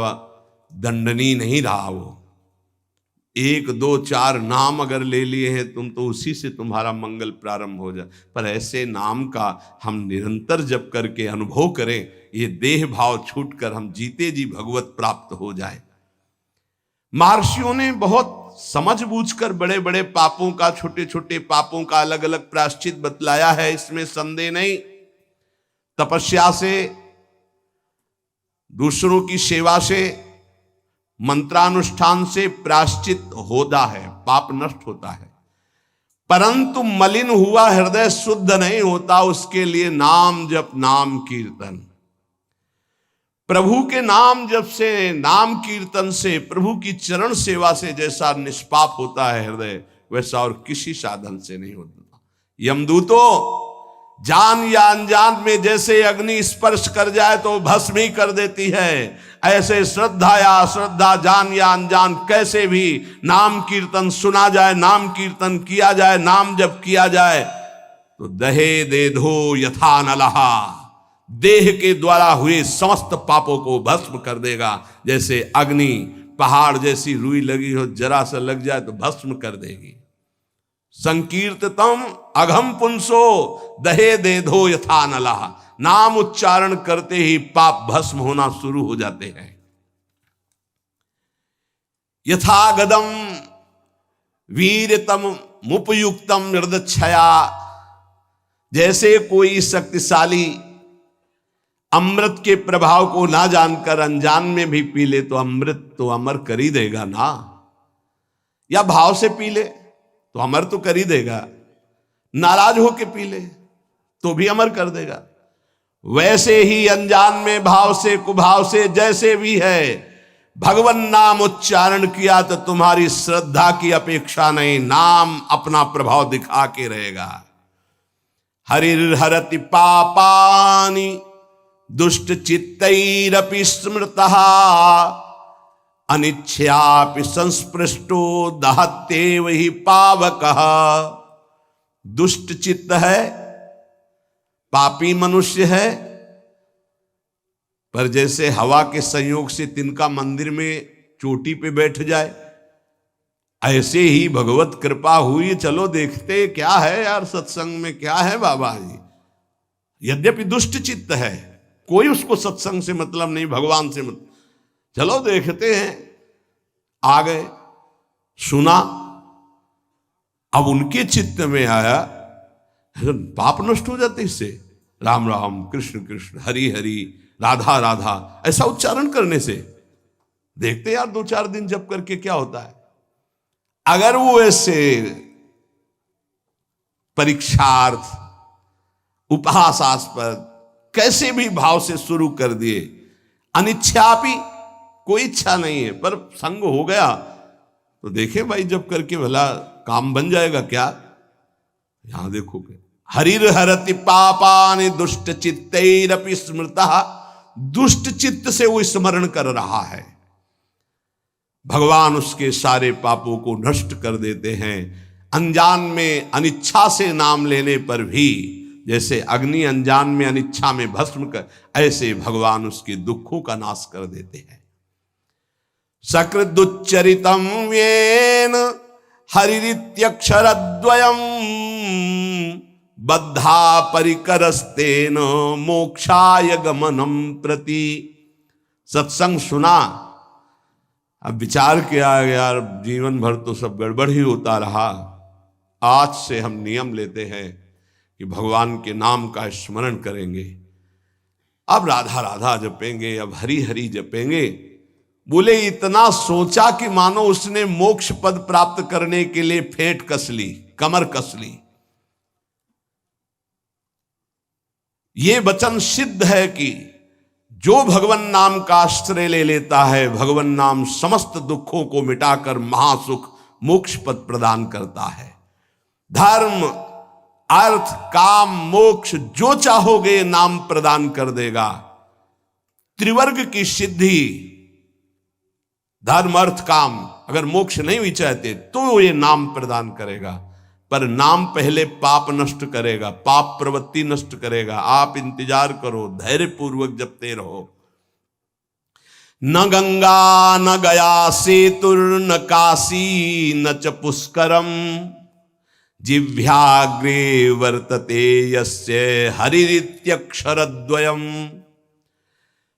दंडनी नहीं रहा, वो 1 2 4 नाम अगर ले लिए हैं तुम तो उसी से तुम्हारा मंगल प्रारंभ हो जाए। पर ऐसे नाम का हम निरंतर जप करके अनुभव करें, ये देह भाव छूटकर हम जीते जी भगवत प्राप्त हो जाए। महर्षियों ने बहुत समझ बूझकर बड़े बड़े पापों का, छोटे छोटे पापों का अलग अलग प्रायश्चित बतलाया है, इसमें संदेह नहीं। तपस्या से, दूसरों की सेवा से, मंत्रानुष्ठान से प्रायश्चित होता है, पाप नष्ट होता है। परंतु मलिन हुआ हृदय शुद्ध नहीं होता, उसके लिए नाम जप, नाम कीर्तन, प्रभु के नाम जप से, नाम कीर्तन से, प्रभु की चरण सेवा से जैसा निष्पाप होता है हृदय, वैसा और किसी साधन से नहीं होता। यमदूतों जान या अनजान में जैसे अग्नि स्पर्श कर जाए तो भस्म ही कर देती है, ऐसे श्रद्धा या अश्रद्धा, जान या अनजान, कैसे भी नाम कीर्तन सुना जाए, नाम कीर्तन किया जाए, नाम जप किया जाए तो दहे दे धो यथा नलहा, देह के द्वारा हुए समस्त पापों को भस्म कर देगा। जैसे अग्नि पहाड़ जैसी रुई लगी हो, जरा सा लग जाए तो भस्म कर देगी। संकीर्ततम अघम पुंसो दहे दे धो यथा नलहा, नाम उच्चारण करते ही पाप भस्म होना शुरू हो जाते हैं। यथा गदम वीरतम मुपयुक्तम निर्दक्षया, जैसे कोई शक्तिशाली अमृत के प्रभाव को ना जानकर अनजान में भी पी ले तो अमृत तो अमर कर ही देगा ना, या भाव से पी ले तो अमर तो कर ही देगा, नाराज होके पी ले तो भी अमर कर देगा। वैसे ही अनजान में, भाव से, कुभाव से, जैसे भी है, भगवान नाम उच्चारण किया तो तुम्हारी श्रद्धा की अपेक्षा नहीं, नाम अपना प्रभाव दिखा के रहेगा। हरिर्हरति पापानि दुष्ट चित्तैरपि स्मृतः, अनिच्छयापि संस्पृष्टो दहत्येव हि पावकः। दुष्ट चित्त है, पापी मनुष्य है, पर जैसे हवा के संयोग से तिनका मंदिर में चोटी पे बैठ जाए, ऐसे ही भगवत कृपा हुई, चलो देखते क्या है यार सत्संग में, क्या है बाबा जी। यद्यपि दुष्ट चित्त है, कोई उसको सत्संग से मतलब नहीं, भगवान से मतलब, चलो देखते हैं। आ गए, सुना, अब उनके चित्त में आया, पाप नष्ट हो जाते इससे। राम राम, कृष्ण कृष्ण, हरि हरि, राधा राधा, ऐसा उच्चारण करने से देखते यार 2-4 दिन जप करके क्या होता है। अगर वो ऐसे परीक्षार्थ, उपहासास्पद, कैसे भी भाव से शुरू कर दिए, अनिच्छापि, कोई इच्छा नहीं है, पर संग हो गया तो देखे भाई जब करके भला काम बन जाएगा क्या। यहां देखोगे, हरिर हरति पापानि दुष्ट चित्तैरपि स्मृतः, दुष्ट चित्त से वो स्मरण कर रहा है, भगवान उसके सारे पापों को नष्ट कर देते हैं। अनजान में अनिच्छा से नाम लेने पर भी, जैसे अग्नि अनजान में अनिच्छा में भस्म कर, ऐसे भगवान उसके दुखों का नाश कर देते हैं। सकृदुच्चरितम येन हरिरित्यक्षरद्वयम् बद्धा परिकरस्तेन मोक्षाय गमनम प्रति। सत्संग सुना, अब विचार किया यार जीवन भर तो सब गड़बड़ ही होता रहा, आज से हम नियम लेते हैं कि भगवान के नाम का स्मरण करेंगे, अब राधा राधा जपेंगे, अब हरि हरि जपेंगे। बोले इतना सोचा कि मानो उसने मोक्ष पद प्राप्त करने के लिए फेंट कस ली, कमर कस ली। ये वचन सिद्ध है कि जो भगवन नाम का आश्रय ले लेता है, भगवन नाम समस्त दुखों को मिटाकर महासुख मोक्ष पद प्रदान करता है। धर्म अर्थ काम मोक्ष जो चाहोगे नाम प्रदान कर देगा। त्रिवर्ग की सिद्धि, धर्म अर्थ काम, अगर मोक्ष नहीं भी चाहते तो ये नाम प्रदान करेगा। पर नाम पहले पाप नष्ट करेगा, पाप प्रवृत्ति नष्ट करेगा। आप इंतजार करो, धैर्य पूर्वक जपते रहो। न गंगा न गया सेतुर न काशी न च पुष्करम जिह्वाग्रे वर्तते यस्य हरिरित्यक्षरद्वयम्।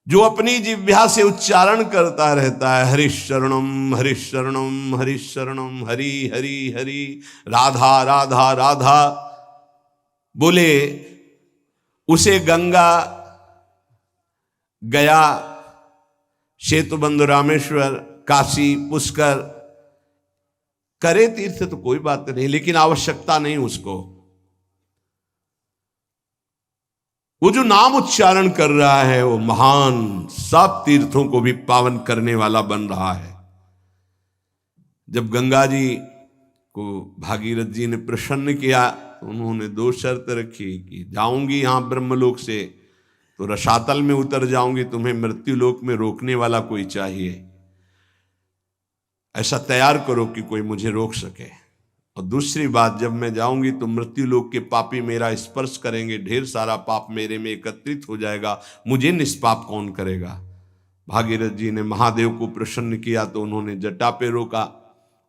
जो अपनी जिह्वा से उच्चारण करता रहता है, हरिशरणम हरिशरणम हरिशरणम, हरि हरि हरि, राधा राधा राधा बोले, उसे गंगा, गया, सेतुबंध, रामेश्वर, काशी, पुष्कर करे तीर्थ तो कोई बात नहीं, लेकिन आवश्यकता नहीं उसको। वो जो नाम उच्चारण कर रहा है वो महान सब तीर्थों को भी पावन करने वाला बन रहा है। जब गंगा जी को भागीरथ जी ने प्रसन्न किया तो उन्होंने 2 शर्त रखी कि जाऊंगी यहां ब्रह्मलोक से तो रसातल में उतर जाऊंगी, तुम्हें मृत्युलोक में रोकने वाला कोई चाहिए, ऐसा तैयार करो कि कोई मुझे रोक सके। और दूसरी बात, जब मैं जाऊंगी तो मृत्युलोक के पापी मेरा स्पर्श करेंगे, ढेर सारा पाप मेरे में एकत्रित हो जाएगा, मुझे निष्पाप कौन करेगा। भागीरथ जी ने महादेव को प्रसन्न किया तो उन्होंने जटा पे रोका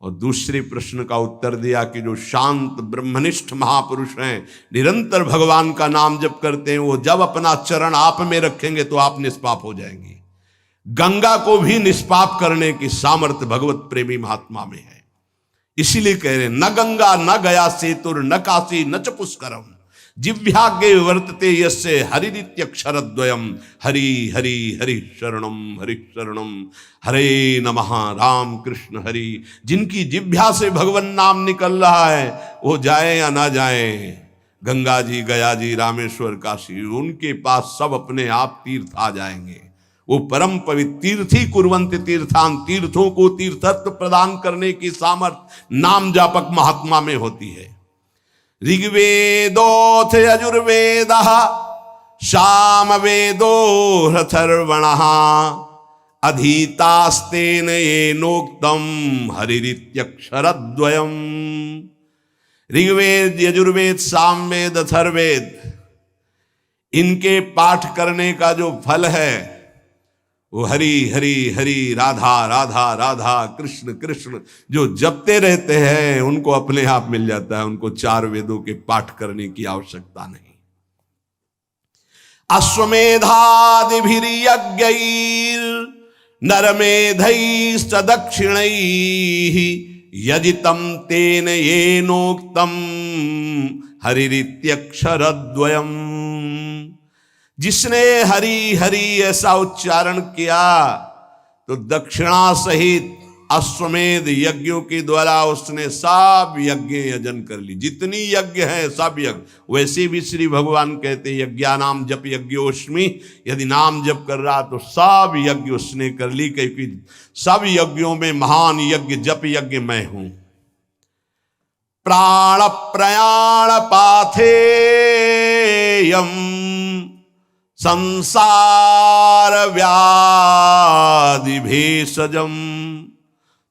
और दूसरे प्रश्न का उत्तर दिया कि जो शांत ब्रह्मनिष्ठ महापुरुष हैं, निरंतर भगवान का नाम जप करते हैं, वो जब अपना चरण आप में रखेंगे तो आप निष्पाप हो जाएंगे। गंगा को भी निष्पाप करने की सामर्थ्य भगवत प्रेमी महात्मा में है। इसीलिए कह रहे न गंगा न गया सेतुर न काशी न च पुष्करम जिह्वाग्रे वर्तते यस्य हरिरित्यक्षरद्वयम्। हरि हरि हरि शरणम हरे नमः। राम कृष्ण हरि। जिनकी जिह्वा से भगवान नाम निकल रहा है वो जाए या ना जाए, गंगा जी, गया जी, रामेश्वर, काशी, उनके पास सब अपने आप तीर्थ आ जाएंगे। वो परम पवित्र तीर्थी कुर्वन्ति तीर्थान, तीर्थों को तीर्थत्व प्रदान करने की सामर्थ्य नाम जापक महात्मा में होती है। ऋग्वेदोथ यजुर्वेदः सामवेदो ह्यथर्वणः अधीतास्तेन येनोक्तम् हरिरित्यक्षरद्वयम्। ऋग्वेद, यजुर्वेद, सामवेद, अथर्ववेद, इनके पाठ करने का जो फल है वो हरि हरि हरि, राधा राधा राधा, कृष्ण कृष्ण जो जपते रहते हैं उनको अपने आप मिल जाता है। उनको 4 वेदों के पाठ करने की आवश्यकता नहीं। अश्वमेधादिभिर्यज्ञैर् नरमेधैश्च दक्षिणैः यजितं तेन येनोक्तं हरिरित्यक्षरद्वयम्। जिसने हरि हरि ऐसा उच्चारण किया तो दक्षिणा सहित अश्वमेध यज्ञों के द्वारा उसने सब यज्ञ यजन कर ली। जितनी यज्ञ है सब यज्ञ। वैसे भी श्री भगवान कहते हैं यज्ञानाम जप यज्ञोस्मि, यदि नाम जप कर रहा तो सब यज्ञ उसने कर ली, क्योंकि सब यज्ञों में महान यज्ञ जप यज्ञ मैं हूं। प्राण प्रयाण पाथेयम संसार व्याधि भेषजम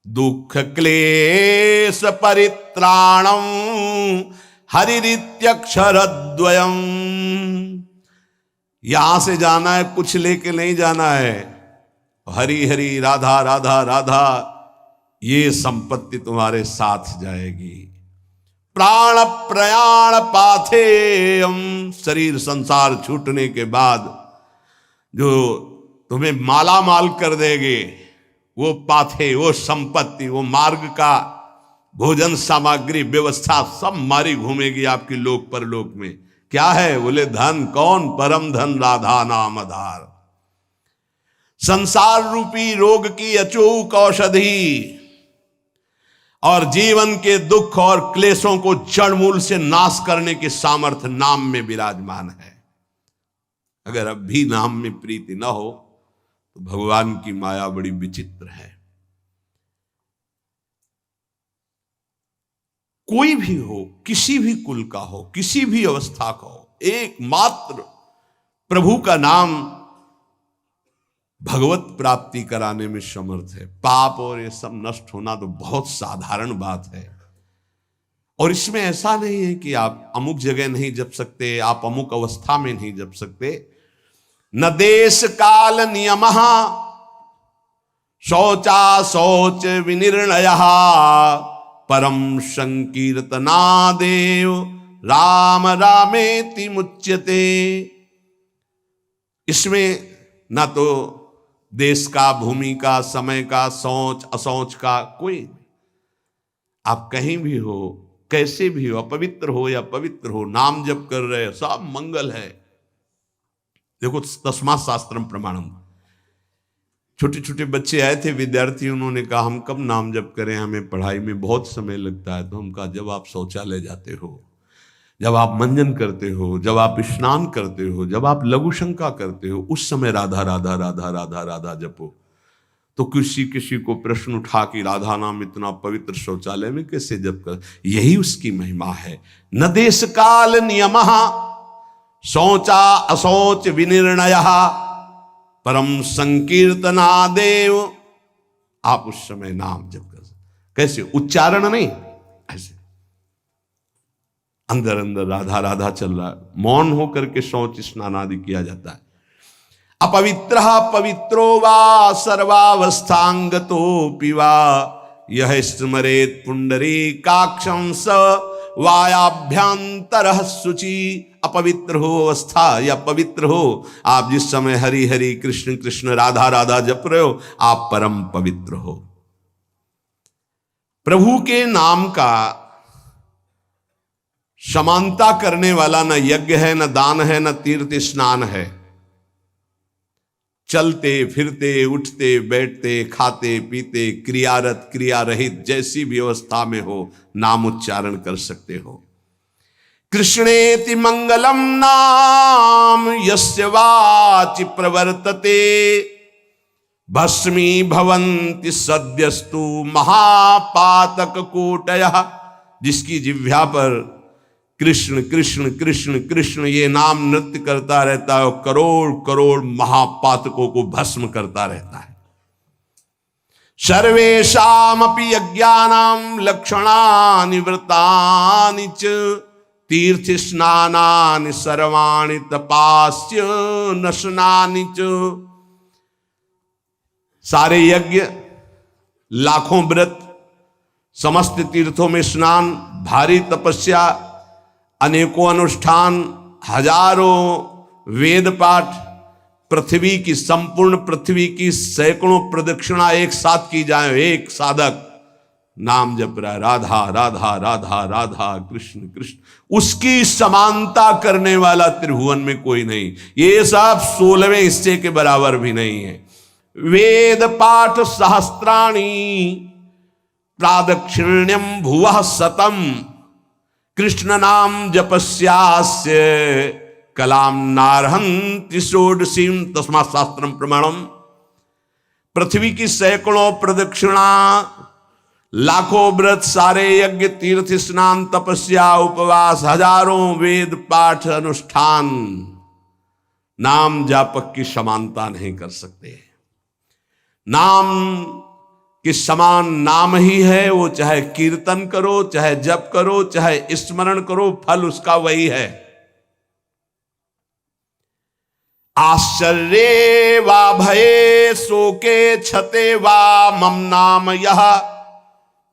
दुख क्लेश परित्राणम हरिरित्यक्षरद्वयम्। यहां से जाना है, कुछ लेके नहीं जाना है। हरि हरि, राधा राधा राधा, ये संपत्ति तुम्हारे साथ जाएगी। प्राण प्रयाण पाथेयम, शरीर संसार छूटने के बाद जो तुम्हें माला माल कर देगे वो पाथे, वो संपत्ति, वो मार्ग का भोजन सामग्री व्यवस्था सब मारी घूमेगी आपकी लोक परलोक में। क्या है? बोले धन। कौन? परम धन, राधा नाम आधार। संसार रूपी रोग की अचूक औषधि और जीवन के दुख और क्लेशों को जड़ मूल से नाश करने की सामर्थ्य नाम में विराजमान है। अगर अब भी नाम में प्रीति ना हो तो भगवान की माया बड़ी विचित्र है। कोई भी हो, किसी भी कुल का हो, किसी भी अवस्था का हो, एकमात्र प्रभु का नाम भगवत प्राप्ति कराने में समर्थ है। पाप और ये सब नष्ट होना तो बहुत साधारण बात है। और इसमें ऐसा नहीं है कि आप अमुक जगह नहीं जप सकते, आप अमुक अवस्था में नहीं जप सकते। न देश काल नियम शौचा शौच विनिर्णय परम संकीर्तना देव राम रामेति मुच्यते। इसमें ना तो देश का, भूमि का, समय का, सोच असोच का कोई, आप कहीं भी हो, कैसे भी हो, अपवित्र हो या पवित्र हो, नाम जप कर रहे, सब मंगल है। देखो तस्मात् शास्त्रम प्रमाणम। छोटे छोटे बच्चे आए थे, विद्यार्थी, उन्होंने कहा हम कब नाम जप करें, हमें पढ़ाई में बहुत समय लगता है। तो हम कहा जब आप शौचालय जाते हो, जब आप मंजन करते हो, जब आप स्नान करते हो, जब आप लघु शंका करते हो, उस समय राधा राधा राधा राधा राधा जपो। तो किसी किसी को प्रश्न उठा कि राधा नाम इतना पवित्र शौचालय में कैसे जप कर, यही उसकी महिमा है। न देश काल नियम शौचा अशौच विनिर्णय परम संकीर्तना देव। आप उस समय नाम जप कर, कैसे, उच्चारण नहीं, ऐसे अंदर अंदर राधा राधा चल रहा है। मौन होकर के शौच स्नान आदि किया जाता है। अपवित्र पवित्रो वा सर्वावस्थांगतोऽपि वा यह स्मरेत पुंडरीकाक्षं स वायाभ्यंतर शुचि। अपवित्र हो अवस्था या पवित्र हो, आप जिस समय हरि हरि कृष्ण कृष्ण राधा राधा जप रहे हो, आप परम पवित्र हो। प्रभु के नाम का समानता करने वाला न यज्ञ है, न दान है, न तीर्थ स्नान है। चलते फिरते, उठते बैठते, खाते पीते, क्रियारत क्रिया रहित, जैसी भी अवस्था में हो, नाम उच्चारण कर सकते हो। कृष्णेति मंगलम नाम यस्य वाचि प्रवर्तते भस्मी भवन्ति सद्यस्तु महापातक कोटयः। जिसकी जिह्वा पर कृष्ण कृष्ण कृष्ण कृष्ण ये नाम नृत्य करता रहता है, करोड़ करोड़ महापातकों को भस्म करता रहता है। सर्वेषामपि यज्ञानां लक्षणानि व्रतानि च तीर्थ स्नानानि सर्वाणि तपास्य नशनानि च। सारे यज्ञ, लाखों व्रत, समस्त तीर्थों में स्नान, भारी तपस्या, अनेकों अनुष्ठान, हजारों वेद पाठ, पृथ्वी की, संपूर्ण पृथ्वी की सैकड़ों प्रदक्षिणा एक साथ की जाए। एक साधक नाम जप रहा है, राधा राधा राधा राधा कृष्ण कृष्ण, उसकी समानता करने वाला त्रिभुवन में कोई नहीं। ये सब 16वें हिस्से के बराबर भी नहीं है। वेद पाठ सहस्त्राणि प्रादक्षिण्यम भुवः शतम कृष्ण नाम जपस्यास्य कलाम नारहन्ति षोडशीम तस्मात् शास्त्रम प्रमाणम। पृथ्वी की सैकड़ों प्रदक्षिणा, लाखों व्रत, सारे यज्ञ, तीर्थ स्नान, तपस्या, उपवास, हजारों वेद पाठ अनुष्ठान नाम जापक की समानता नहीं कर सकते। नाम के समान नाम ही है, वो चाहे कीर्तन करो, चाहे जप करो, चाहे स्मरण करो, फल उसका वही है। आश्चर्ये वा भये शोके क्षते वा मम नाम यः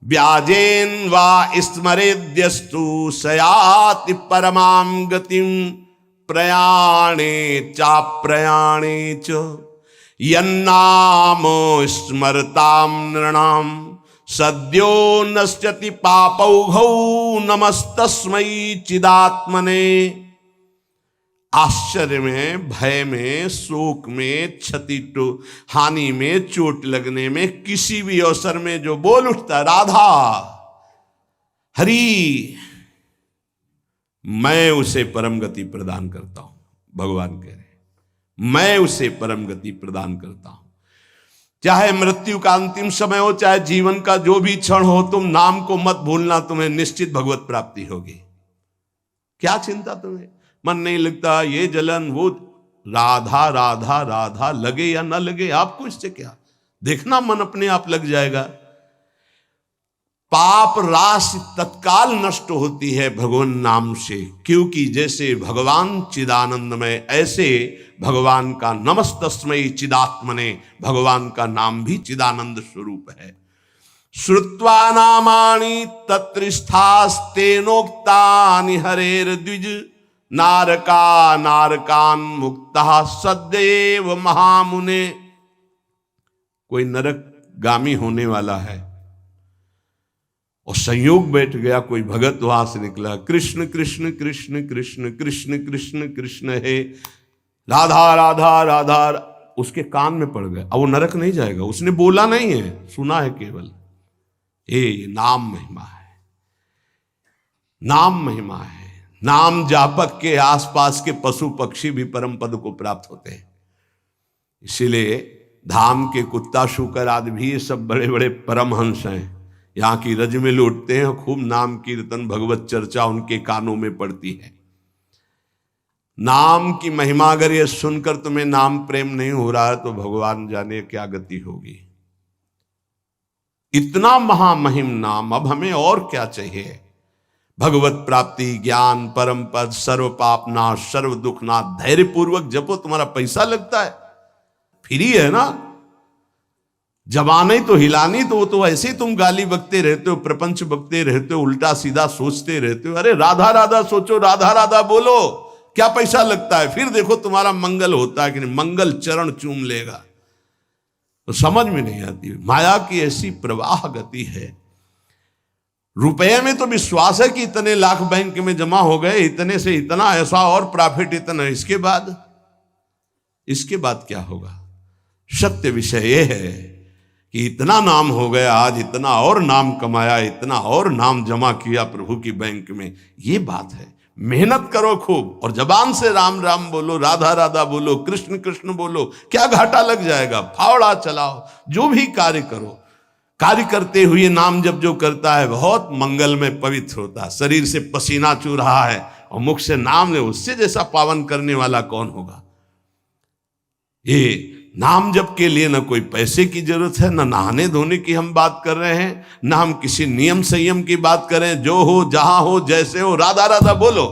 व्याजेन वा स्मरेद्यस्तु सयाति परमां गतिं प्रयाणे चाप्रयाणे च यन्नाम स्मरतां नृणां सद्यो नश्यति पापौघौ नमस्तस्मै चिदात्मने। आश्चर्य में, भय में, शोक में, क्षति हानि में, चोट लगने में, किसी भी अवसर में जो बोल उठता है राधा हरि, मैं उसे परम गति प्रदान करता हूं। भगवान कह रहे मैं उसे परम गति प्रदान करता हूं। चाहे मृत्यु का अंतिम समय हो, चाहे जीवन का जो भी क्षण हो, तुम नाम को मत भूलना, तुम्हें निश्चित भगवत प्राप्ति होगी। क्या चिंता तुम्हें? मन नहीं लगता, ये जलन, वो राधा राधा राधा, लगे या ना लगे आपको इससे क्या, देखना मन अपने आप लग जाएगा। पाप राशि तत्काल नष्ट होती है भगवान नाम से, क्योंकि जैसे भगवान चिदानंदमय, ऐसे भगवान का नमस्तस्मै चिदात्मने, भगवान का नाम भी चिदानंद स्वरूप है। श्रुत्वा नामानि तत्रिस्थास्तेनोक्तानि हरेर द्विज, नारका नारकान मुक्ता सदैव महामुने। कोई नरकगामी होने वाला है और संयोग बैठ गया, कोई भगत वहां से निकला, कृष्ण कृष्ण कृष्ण कृष्ण कृष्ण कृष्ण कृष्ण है, राधा राधा राधा, उसके कान में पड़ गया। अब वो नरक नहीं जाएगा, उसने बोला नहीं है, सुना है केवल। ये नाम महिमा है, नाम महिमा है। नाम जापक के आसपास के पशु पक्षी भी परम पद को प्राप्त होते हैं। इसीलिए धाम के कुत्ता शुकर आदि भी ये सब बड़े बड़े परमहंस हैं, यहाँ की रज में लौटते हैं, खूब नाम कीर्तन भगवत चर्चा उनके कानों में पड़ती है। नाम की महिमा अगर ये सुनकर तुम्हें नाम प्रेम नहीं हो रहा है तो भगवान जाने क्या गति होगी। इतना महामहिम नाम, अब हमें और क्या चाहिए? भगवत प्राप्ति, ज्ञान, परम पद, सर्व पाप नाश, सर्व दुख नाश। धैर्य पूर्वक जपो, तुम्हारा पैसा लगता है, फ्री है ना। जबाने तो हिलानी, तो वो तो ऐसे ही तुम गाली बकते रहते हो, प्रपंच बकते रहते हो, उल्टा सीधा सोचते रहते हो। अरे राधा राधा सोचो, राधा राधा बोलो, क्या पैसा लगता है? फिर देखो तुम्हारा मंगल होता है कि नहीं, मंगल चरण चूम लेगा। तो समझ में नहीं आती, माया की ऐसी प्रवाह गति है। रुपए में तो विश्वास है कि इतने लाख बैंक में जमा हो गए, इतने से इतना, ऐसा और प्रॉफिट इतना, इसके बाद क्या होगा? सत्य विषय यह है कि इतना नाम हो गया, आज इतना और नाम कमाया, इतना और नाम जमा किया प्रभु की बैंक में, ये बात है। मेहनत करो खूब और जबान से राम राम बोलो, राधा राधा बोलो, कृष्ण कृष्ण बोलो, क्या घाटा लग जाएगा? फावड़ा चलाओ, जो भी कार्य करो, कार्य करते हुए नाम जब जो करता है बहुत मंगल में पवित्र होता है। शरीर से पसीना चू रहा है और मुख से नाम ले, उससे जैसा पावन करने वाला कौन होगा? ये नाम जप के लिए न कोई पैसे की जरूरत है, न नहाने धोने की हम बात कर रहे हैं, न हम किसी नियम संयम की बात करें। जो हो, जहां हो, जैसे हो, राधा राधा बोलो।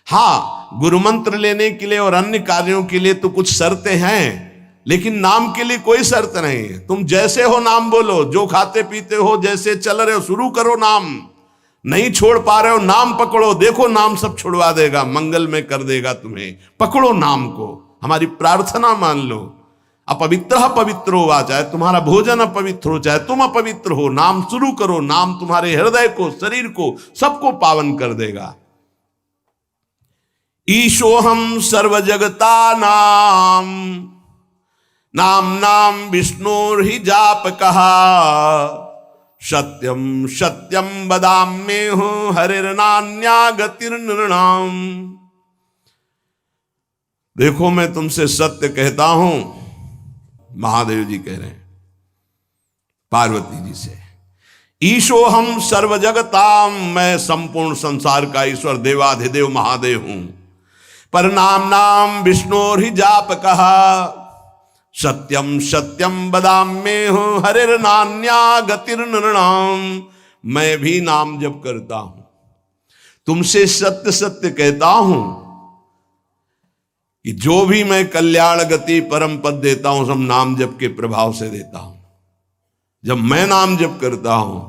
हाँ, गुरु मंत्र लेने के लिए और अन्य कार्यों के लिए तो कुछ शर्तें हैं, लेकिन नाम के लिए कोई शर्त नहीं है। तुम जैसे हो नाम बोलो, जो खाते पीते हो, जैसे चल रहे हो, शुरू करो नाम। नहीं छोड़ पा रहे हो, नाम पकड़ो, देखो नाम सब छुड़वा देगा, मंगल में कर देगा तुम्हें। पकड़ो नाम को, हमारी प्रार्थना मान लो। अपवित्र पवित्र हो, चाहे तुम्हारा भोजन अपवित्र हो, चाहे तुम अपवित्र हो, नाम शुरू करो। नाम तुम्हारे हृदय को, शरीर को, सबको पावन कर देगा। ईशोहम सर्व जगता नाम, नाम नाम विष्णु ही जाप कहा, सत्यम सत्यम वदाम्ये हूं हरिर्नान्या गतिर्नृणाम। देखो मैं तुमसे सत्य कहता हूं, महादेव जी कह रहे हैं पार्वती जी से। ईशो हम सर्व जगताम, मैं संपूर्ण संसार का ईश्वर देवाधिदेव महादेव हूं। पर नाम नाम विष्णु ही जाप कहा, सत्यम सत्यम बदाम्ये हूं हरिर्नान्या गतिर्नृणाम। मैं भी नाम जप करता हूं, तुमसे सत्य सत्य कहता हूं कि जो भी मैं कल्याण गति परम पद देता हूं, सब नाम जप के प्रभाव से देता हूं। जब मैं नाम जप करता हूं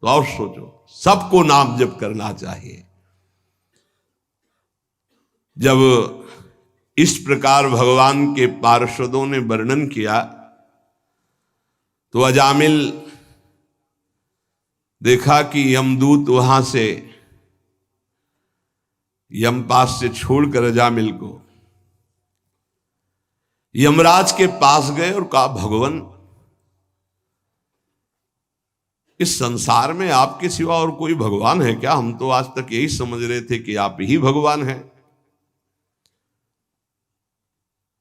तो और सोचो, सबको नाम जप करना चाहिए। जब इस प्रकार भगवान के पार्षदों ने वर्णन किया तो अजामिल देखा कि यमदूत वहां से यमपास से छोड़कर अजामिल को यमराज के पास गए और कहा, भगवान इस संसार में आपके सिवा और कोई भगवान है क्या? हम तो आज तक यही समझ रहे थे कि आप ही भगवान हैं।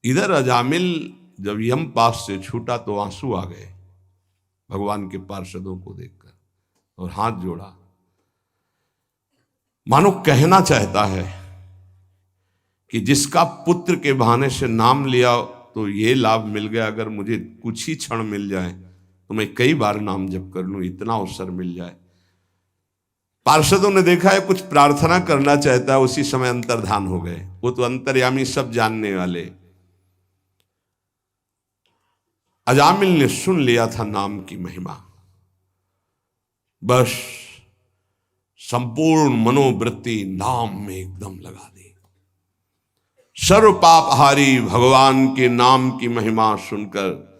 इधर अजामिल जब यम पास से छूटा तो आंसू आ गए भगवान के पार्षदों को देखकर, और हाथ जोड़ा, मानो कहना चाहता है कि जिसका पुत्र के बहाने से नाम लिया तो ये लाभ मिल गया, अगर मुझे कुछ ही क्षण मिल जाए तो मैं कई बार नाम जप कर लूं, इतना अवसर मिल जाए। पार्षदों ने देखा है कुछ प्रार्थना करना चाहता है, उसी समय अंतर्धान हो गए। वो तो अंतर्यामी, सब जानने वाले। अजामिल ने सुन लिया था नाम की महिमा, बस संपूर्ण मनोवृत्ति नाम में एकदम लगा दी। सर्व पापहारी भगवान के नाम की महिमा सुनकर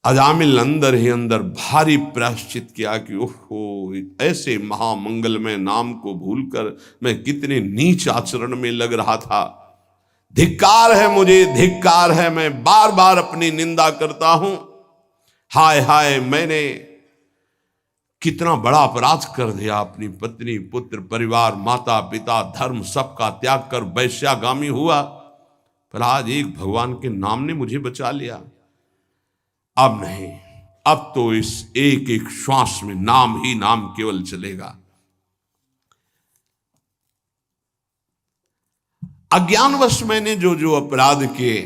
अजामिल अंदर ही अंदर भारी प्रायश्चित किया कि ओहो, ऐसे महामंगलमय नाम को भूलकर मैं कितने नीच आचरण में लग रहा था। धिक्कार है मुझे, धिक्कार है, मैं बार बार अपनी निंदा करता हूं। हाय हाय, मैंने कितना बड़ा अपराध कर दिया। अपनी पत्नी, पुत्र, परिवार, माता पिता, धर्म सबका त्याग कर वैश्यागामी हुआ, पर आज एक भगवान के नाम ने मुझे बचा लिया। अब नहीं, अब तो इस एक एक श्वास में नाम ही नाम केवल चलेगा। अज्ञानवश मैंने जो जो अपराध किए,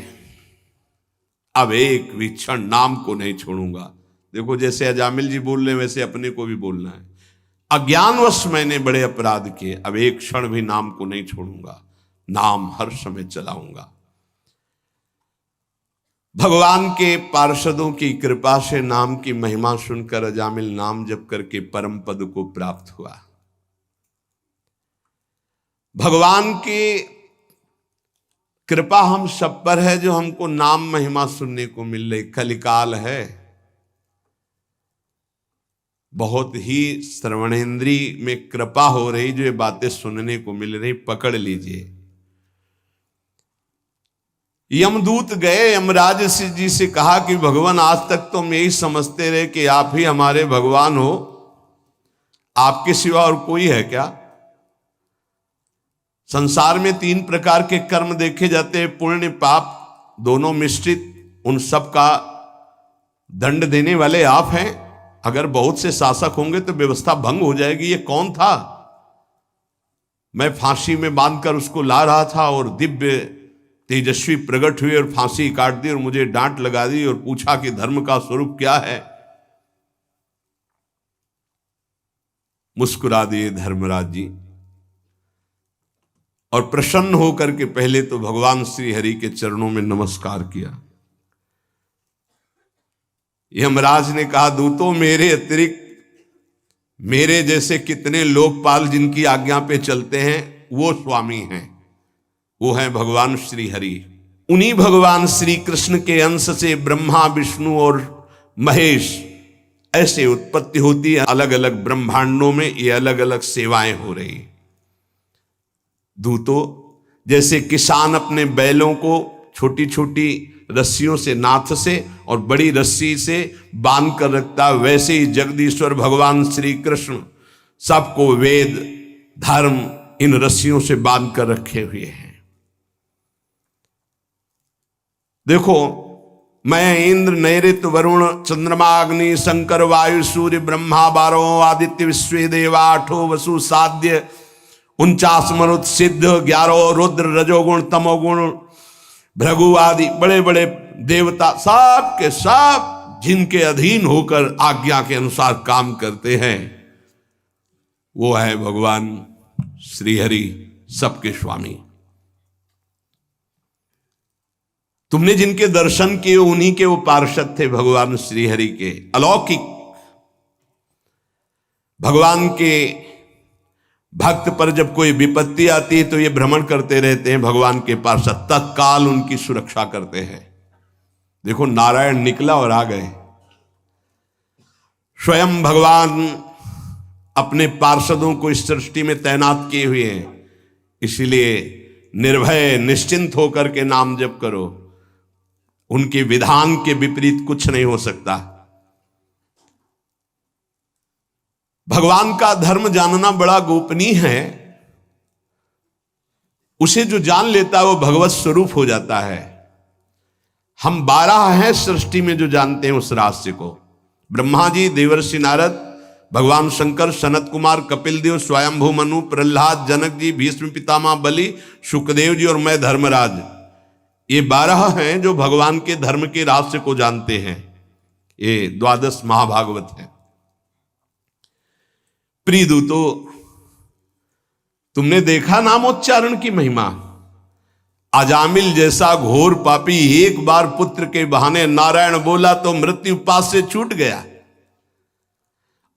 अब एक भी क्षण नाम को नहीं छोड़ूंगा। देखो, जैसे अजामिल जी बोल रहे वैसे अपने को भी बोलना है। अज्ञानवश मैंने बड़े अपराध किए, अब एक क्षण भी नाम को नहीं छोड़ूंगा, नाम हर समय चलाऊंगा। भगवान के पार्षदों की कृपा से नाम की महिमा सुनकर अजामिल नाम जप करके परम पद को प्राप्त हुआ। भगवान की कृपा हम सब पर है, जो हमको नाम महिमा सुनने को मिल रही। कलिकाल है, बहुत ही श्रवणेंद्री में कृपा हो रही, जो ये बातें सुनने को मिल रही, पकड़ लीजिए। यमदूत गए, यमराज जी से कहा कि भगवान, आज तक तो हम यही समझते रहे कि आप ही हमारे भगवान हो, आपके सिवा और कोई है क्या? संसार में 3 प्रकार के कर्म देखे जाते हैं, पुण्य पाप दोनों मिश्रित। उन सब का दंड देने वाले आप हैं। अगर बहुत से शासक होंगे तो व्यवस्था भंग हो जाएगी। ये कौन था? मैं फांसी में बांधकर उसको ला रहा था और दिव्य तेजस्वी प्रकट हुए और फांसी काट दी और मुझे डांट लगा दी और पूछा कि धर्म का स्वरूप क्या है। मुस्कुरा दिए धर्मराज जी और प्रसन्न होकर के पहले तो भगवान श्री हरि के चरणों में नमस्कार किया। यमराज ने कहा, दूतों, मेरे अतिरिक्त मेरे जैसे कितने लोकपाल जिनकी आज्ञा पे चलते हैं, वो स्वामी हैं। वो हैं भगवान श्री हरि। उन्हीं भगवान श्री कृष्ण के अंश से ब्रह्मा, विष्णु और महेश ऐसे उत्पत्ति होती है। अलग अलग ब्रह्मांडों में ये अलग अलग सेवाएं हो रही। दूतों, जैसे किसान अपने बैलों को छोटी छोटी रस्सियों से, नाथ से और बड़ी रस्सी से बांध कर रखता, वैसे ही जगदीश्वर भगवान श्री कृष्ण सबको वेद, धर्म इन रस्सियों से बांध कर रखे हुए हैं। देखो, मैं इंद्र, नैऋत्य, वरुण, चंद्रमा, अग्नि, शंकर, वायु, सूर्य, ब्रह्मा, 12 आदित्य, विश्व देवा, 8 वसु, साध्य, 49 मरुत, सिद्ध, 11 रुद्र, रजोगुण, तमोगुण, भृगु आदि बड़े बड़े देवता, सब के सब जिनके अधीन होकर आज्ञा के अनुसार काम करते हैं, वो है भगवान श्री हरि, सबके स्वामी। तुमने जिनके दर्शन किए उन्हीं के वो पार्षद थे, भगवान श्री हरि के अलौकिक। भगवान के भक्त पर जब कोई विपत्ति आती है तो ये भ्रमण करते रहते हैं, भगवान के पार्षद तत्काल उनकी सुरक्षा करते हैं। देखो, नारायण निकला और आ गए। स्वयं भगवान अपने पार्षदों को इस सृष्टि में तैनात किए हुए हैं, इसलिए निर्भय निश्चिंत होकर के नाम जप करो। उनके विधान के विपरीत कुछ नहीं हो सकता। भगवान का धर्म जानना बड़ा गोपनीय है। उसे जो जान लेता है वो भगवत स्वरूप हो जाता है। हम 12 हैं सृष्टि में जो जानते हैं उस रहस्य को। ब्रह्मा जी, देवर्षि नारद, भगवान शंकर, सनत कुमार, कपिल देव, स्वयंभू मनु, प्रहलाद, जनक जी, भीष्म पितामह बलि, सुखदेव जी और मैं धर्मराज, ये 12 हैं जो भगवान के धर्म के रहस्य को जानते हैं। ये 12 महाभागवत है। प्रिय दूतो, तुमने देखा नामोच्चारण की महिमा। अजामिल जैसा घोर पापी एक बार पुत्र के बहाने नारायण बोला तो मृत्यु पास से छूट गया।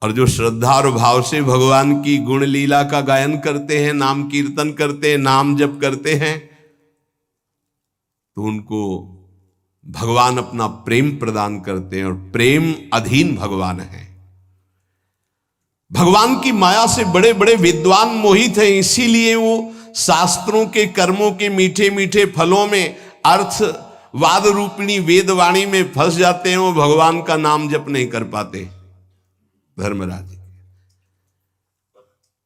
और जो श्रद्धा और भाव से भगवान की गुण लीला का गायन करते हैं, नाम कीर्तन करते हैं, नाम जप करते हैं, तो उनको भगवान अपना प्रेम प्रदान करते हैं। और प्रेम अधीन भगवान है। भगवान की माया से बड़े बड़े विद्वान मोहित हैं, इसीलिए वो शास्त्रों के कर्मों के मीठे मीठे फलों में अर्थवाद रूपिणी वेदवाणी में फंस जाते हैं। वो भगवान का नाम जप नहीं कर पाते। धर्मराज,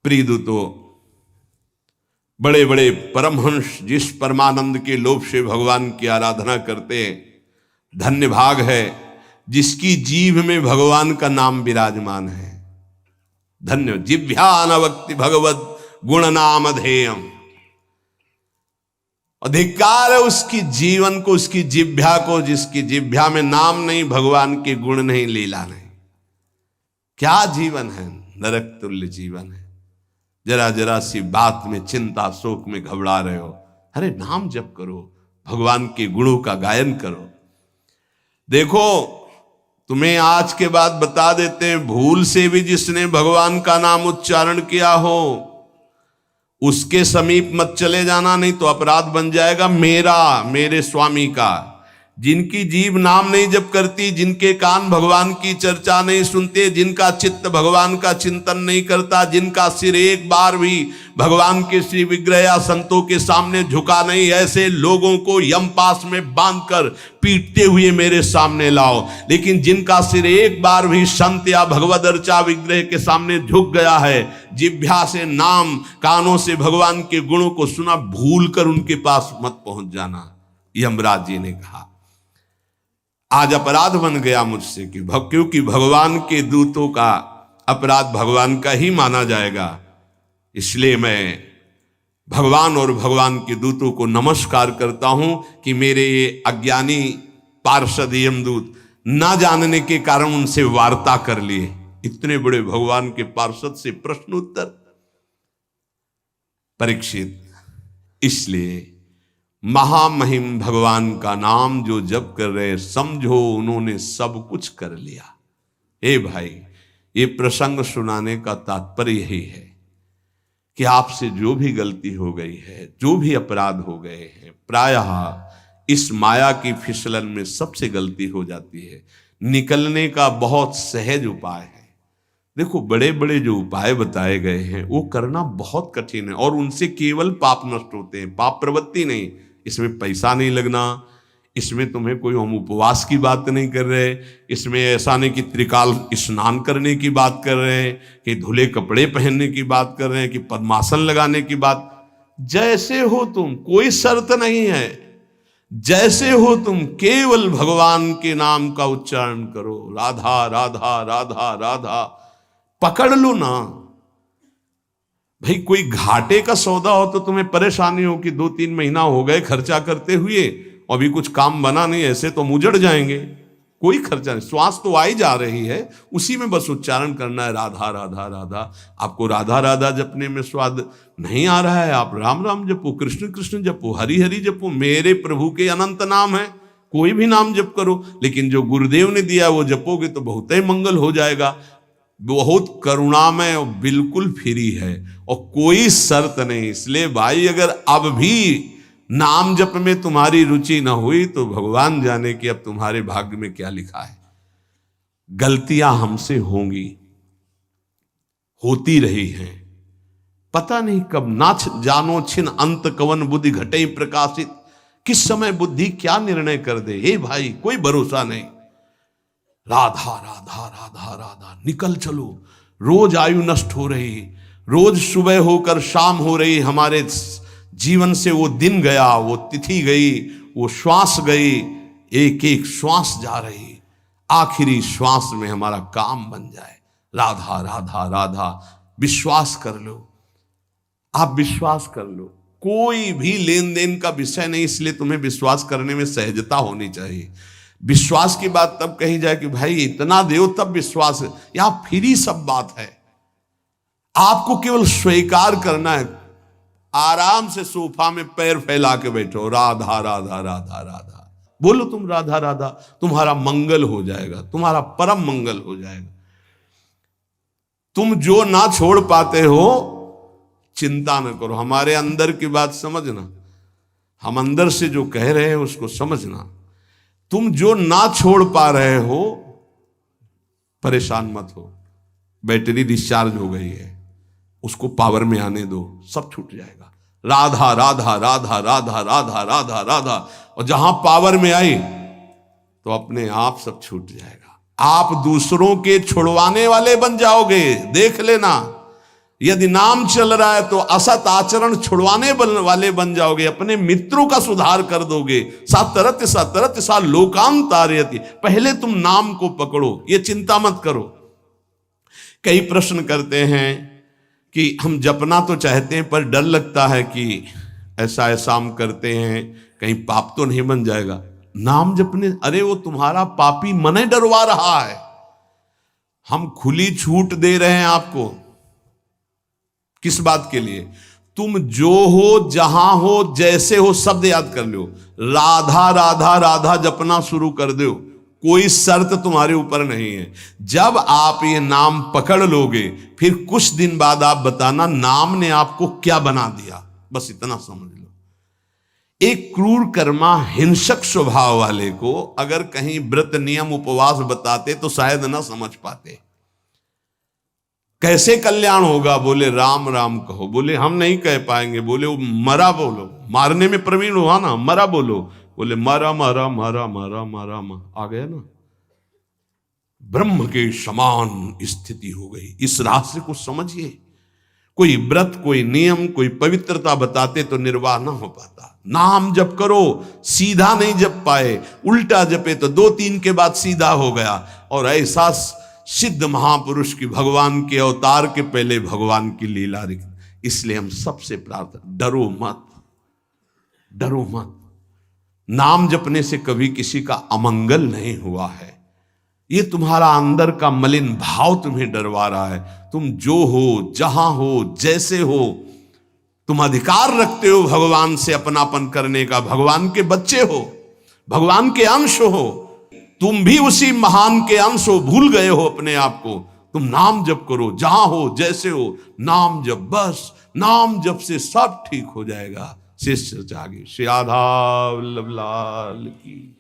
प्रिय दूतो, बड़े बड़े परमहंस जिस परमानंद के लोभ से भगवान की आराधना करते हैं, धन्य भाग है जिसकी जीभ में भगवान का नाम विराजमान है। धन्य जिभ्यानवक्ति भगवत गुण नाम अधेयम। अधिकार है उसकी जीवन को, उसकी जिभ्या को, जिसकी जिभ्या में नाम नहीं, भगवान के गुण नहीं, लीला नहीं। क्या जीवन है, नरक तुल्य जीवन है। जरा जरा सी बात में चिंता शोक में घबरा रहे हो, अरे नाम जप करो, भगवान के गुणों का गायन करो। देखो, तुम्हें आज के बाद बता देते हैं, भूल से भी जिसने भगवान का नाम उच्चारण किया हो उसके समीप मत चले जाना, नहीं तो अपराध बन जाएगा मेरा, मेरे स्वामी का। जिनकी जीभ नाम नहीं जप करती, जिनके कान भगवान की चर्चा नहीं सुनते, जिनका चित्त भगवान का चिंतन नहीं करता, जिनका सिर एक बार भी भगवान के श्री विग्रह या संतों के सामने झुका नहीं, ऐसे लोगों को यमपास में बांधकर पीटते हुए मेरे सामने लाओ। लेकिन जिनका सिर एक बार भी संत या भगवद अर्चा विग्रह के सामने झुक गया है, जिभ्या से नाम, कानों से भगवान के गुणों को सुना, भूल कर उनके पास मत पहुंच जाना। यमराज जी ने कहा, आज अपराध बन गया मुझसे कि क्योंकि भगवान के दूतों का अपराध भगवान का ही माना जाएगा, इसलिए मैं भगवान और भगवान के दूतों को नमस्कार करता हूं कि मेरे ये अज्ञानी पार्षद यमदूत ना जानने के कारण उनसे वार्ता कर लिए। इतने बड़े भगवान के पार्षद से प्रश्न उत्तर। परीक्षित, इसलिए महामहिम भगवान का नाम जो जप कर रहे, समझो उन्होंने सब कुछ कर लिया। ए भाई, ये प्रसंग सुनाने का तात्पर्य यही है कि आपसे जो भी गलती हो गई है, जो भी अपराध हो गए हैं, प्रायः इस माया की फिसलन में सबसे गलती हो जाती है। निकलने का बहुत सहज उपाय है। देखो, बड़े बड़े जो उपाय बताए गए हैं वो करना बहुत कठिन है और उनसे केवल पाप नष्ट होते हैं, पाप प्रवृत्ति नहीं। इसमें पैसा नहीं लगना, इसमें तुम्हें कोई, हम उपवास की बात नहीं कर रहे, इसमें ऐसा नहीं कि त्रिकाल स्नान करने की बात कर रहे हैं, कि धुले कपड़े पहनने की बात कर रहे हैं, कि पद्मासन लगाने की बात। जैसे हो तुम, कोई शर्त नहीं है, जैसे हो तुम, केवल भगवान के नाम का उच्चारण करो। राधा राधा राधा राधा पकड़ लो ना भाई। कोई घाटे का सौदा हो तो तुम्हें परेशानी हो कि 2-3 महीना हो गए खर्चा करते हुए, अभी कुछ काम बना नहीं, ऐसे तो मुजड़ जाएंगे। कोई खर्चा नहीं, श्वास तो आई जा रही है, उसी में बस उच्चारण करना है, राधा राधा राधा। आपको राधा राधा जपने में स्वाद नहीं आ रहा है, आप राम राम जपो, कृष्ण कृष्ण जपो, हरि हरि जपो। मेरे प्रभु के अनंत नाम है, कोई भी नाम जप करो, लेकिन जो गुरुदेव ने दिया वो जपोगे तो बहुत ही मंगल हो जाएगा। बहुत करुणामय और बिल्कुल फ्री है और कोई शर्त नहीं। इसलिए भाई, अगर अब भी नाम जप में तुम्हारी रुचि ना हुई तो भगवान जाने कि अब तुम्हारे भाग्य में क्या लिखा है। गलतियां हमसे होंगी, होती रही हैं, पता नहीं कब। ना जानो छिन अंत कवन बुद्धि घटे प्रकाशित, किस समय बुद्धि क्या निर्णय कर दे। हे भाई, कोई भरोसा नहीं। राधा राधा राधा राधा, निकल चलो। रोज आयु नष्ट हो रही, रोज सुबह होकर शाम हो रही, हमारे जीवन से वो दिन गया, वो तिथि गई, वो श्वास गई। एक एक श्वास जा रही, आखिरी श्वास में हमारा काम बन जाए। राधा राधा राधा, विश्वास कर लो, आप विश्वास कर लो। कोई भी लेन देन का विषय नहीं, इसलिए तुम्हें विश्वास करने में सहजता होनी चाहिए। विश्वास की बात तब कही जाए कि भाई इतना दो तब विश्वास है, यहां फ्री सब बात है। आपको केवल स्वीकार करना है। आराम से सोफा में पैर फैला के बैठो, राधा राधा राधा राधा बोलो, तुम राधा राधा, तुम्हारा मंगल हो जाएगा, तुम्हारा परम मंगल हो जाएगा। तुम जो ना छोड़ पाते हो चिंता न करो, हमारे अंदर की बात समझना, हम अंदर से जो कह रहे हैं उसको समझना। तुम जो ना छोड़ पा रहे हो परेशान मत हो, बैटरी डिस्चार्ज हो गई है, उसको पावर में आने दो, सब छूट जाएगा। राधा राधा राधा राधा राधा राधा राधा, और जहां पावर में आई तो अपने आप सब छूट जाएगा। आप दूसरों के छुड़वाने वाले बन जाओगे, देख लेना। यदि नाम चल रहा है तो असत आचरण छुड़वाने वाले बन जाओगे, अपने मित्रों का सुधार कर दोगे। सातरत सातरत सा लोकांतारयति, पहले तुम नाम को पकड़ो, ये चिंता मत करो। कई प्रश्न करते हैं कि हम जपना तो चाहते हैं पर डर लगता है कि ऐसा ऐसा हम करते हैं, कहीं पाप तो नहीं बन जाएगा। नाम जपने, अरे वो तुम्हारा पापी मन डरवा रहा है। हम खुली छूट दे रहे हैं आपको, किस बात के लिए? तुम जो हो, जहां हो, जैसे हो, शब्द याद कर लो। राधा राधा राधा जपना शुरू कर दो, कोई शर्त तुम्हारे ऊपर नहीं है। जब आप ये नाम पकड़ लोगे, फिर कुछ दिन बाद आप बताना नाम ने आपको क्या बना दिया, बस इतना समझ लो। एक क्रूर कर्मा हिंसक स्वभाव वाले को अगर कहीं व्रत नियम उपवास बताते तो शायद ना समझ पाते। कैसे कल्याण होगा? बोले राम राम कहो। बोले हम नहीं कह पाएंगे। बोले वो मरा बोलो, मारने में प्रवीण हुआ ना, मरा बोलो। बोले मरा मरा मरा मरा मरा, आ गया ना, ब्रह्म के समान स्थिति हो गई। इस रहस्य को समझिए। कोई व्रत, कोई नियम, कोई पवित्रता बताते तो निर्वाह ना हो पाता। नाम जप करो, सीधा नहीं जप पाए, उल्टा जपे तो 2-3 के बाद सीधा हो गया। और ऐसा सिद्ध महापुरुष की भगवान के अवतार के पहले भगवान की लीला। इसलिए हम सबसे प्रार्थना, डरो मत, डरो मत। नाम जपने से कभी किसी का अमंगल नहीं हुआ है। ये तुम्हारा अंदर का मलिन भाव तुम्हें डरवा रहा है। तुम जो हो, जहां हो, जैसे हो, तुम अधिकार रखते हो भगवान से अपनापन करने का। भगवान के बच्चे हो, भगवान के अंश हो, तुम भी उसी महान के अंश हो। भूल गए हो अपने आप को। तुम नाम जप करो, जहां हो, जैसे हो, नाम जप, बस नाम जप से सब ठीक हो जाएगा। शिष्य जागे। श्री राधा वल्लभ लाल की।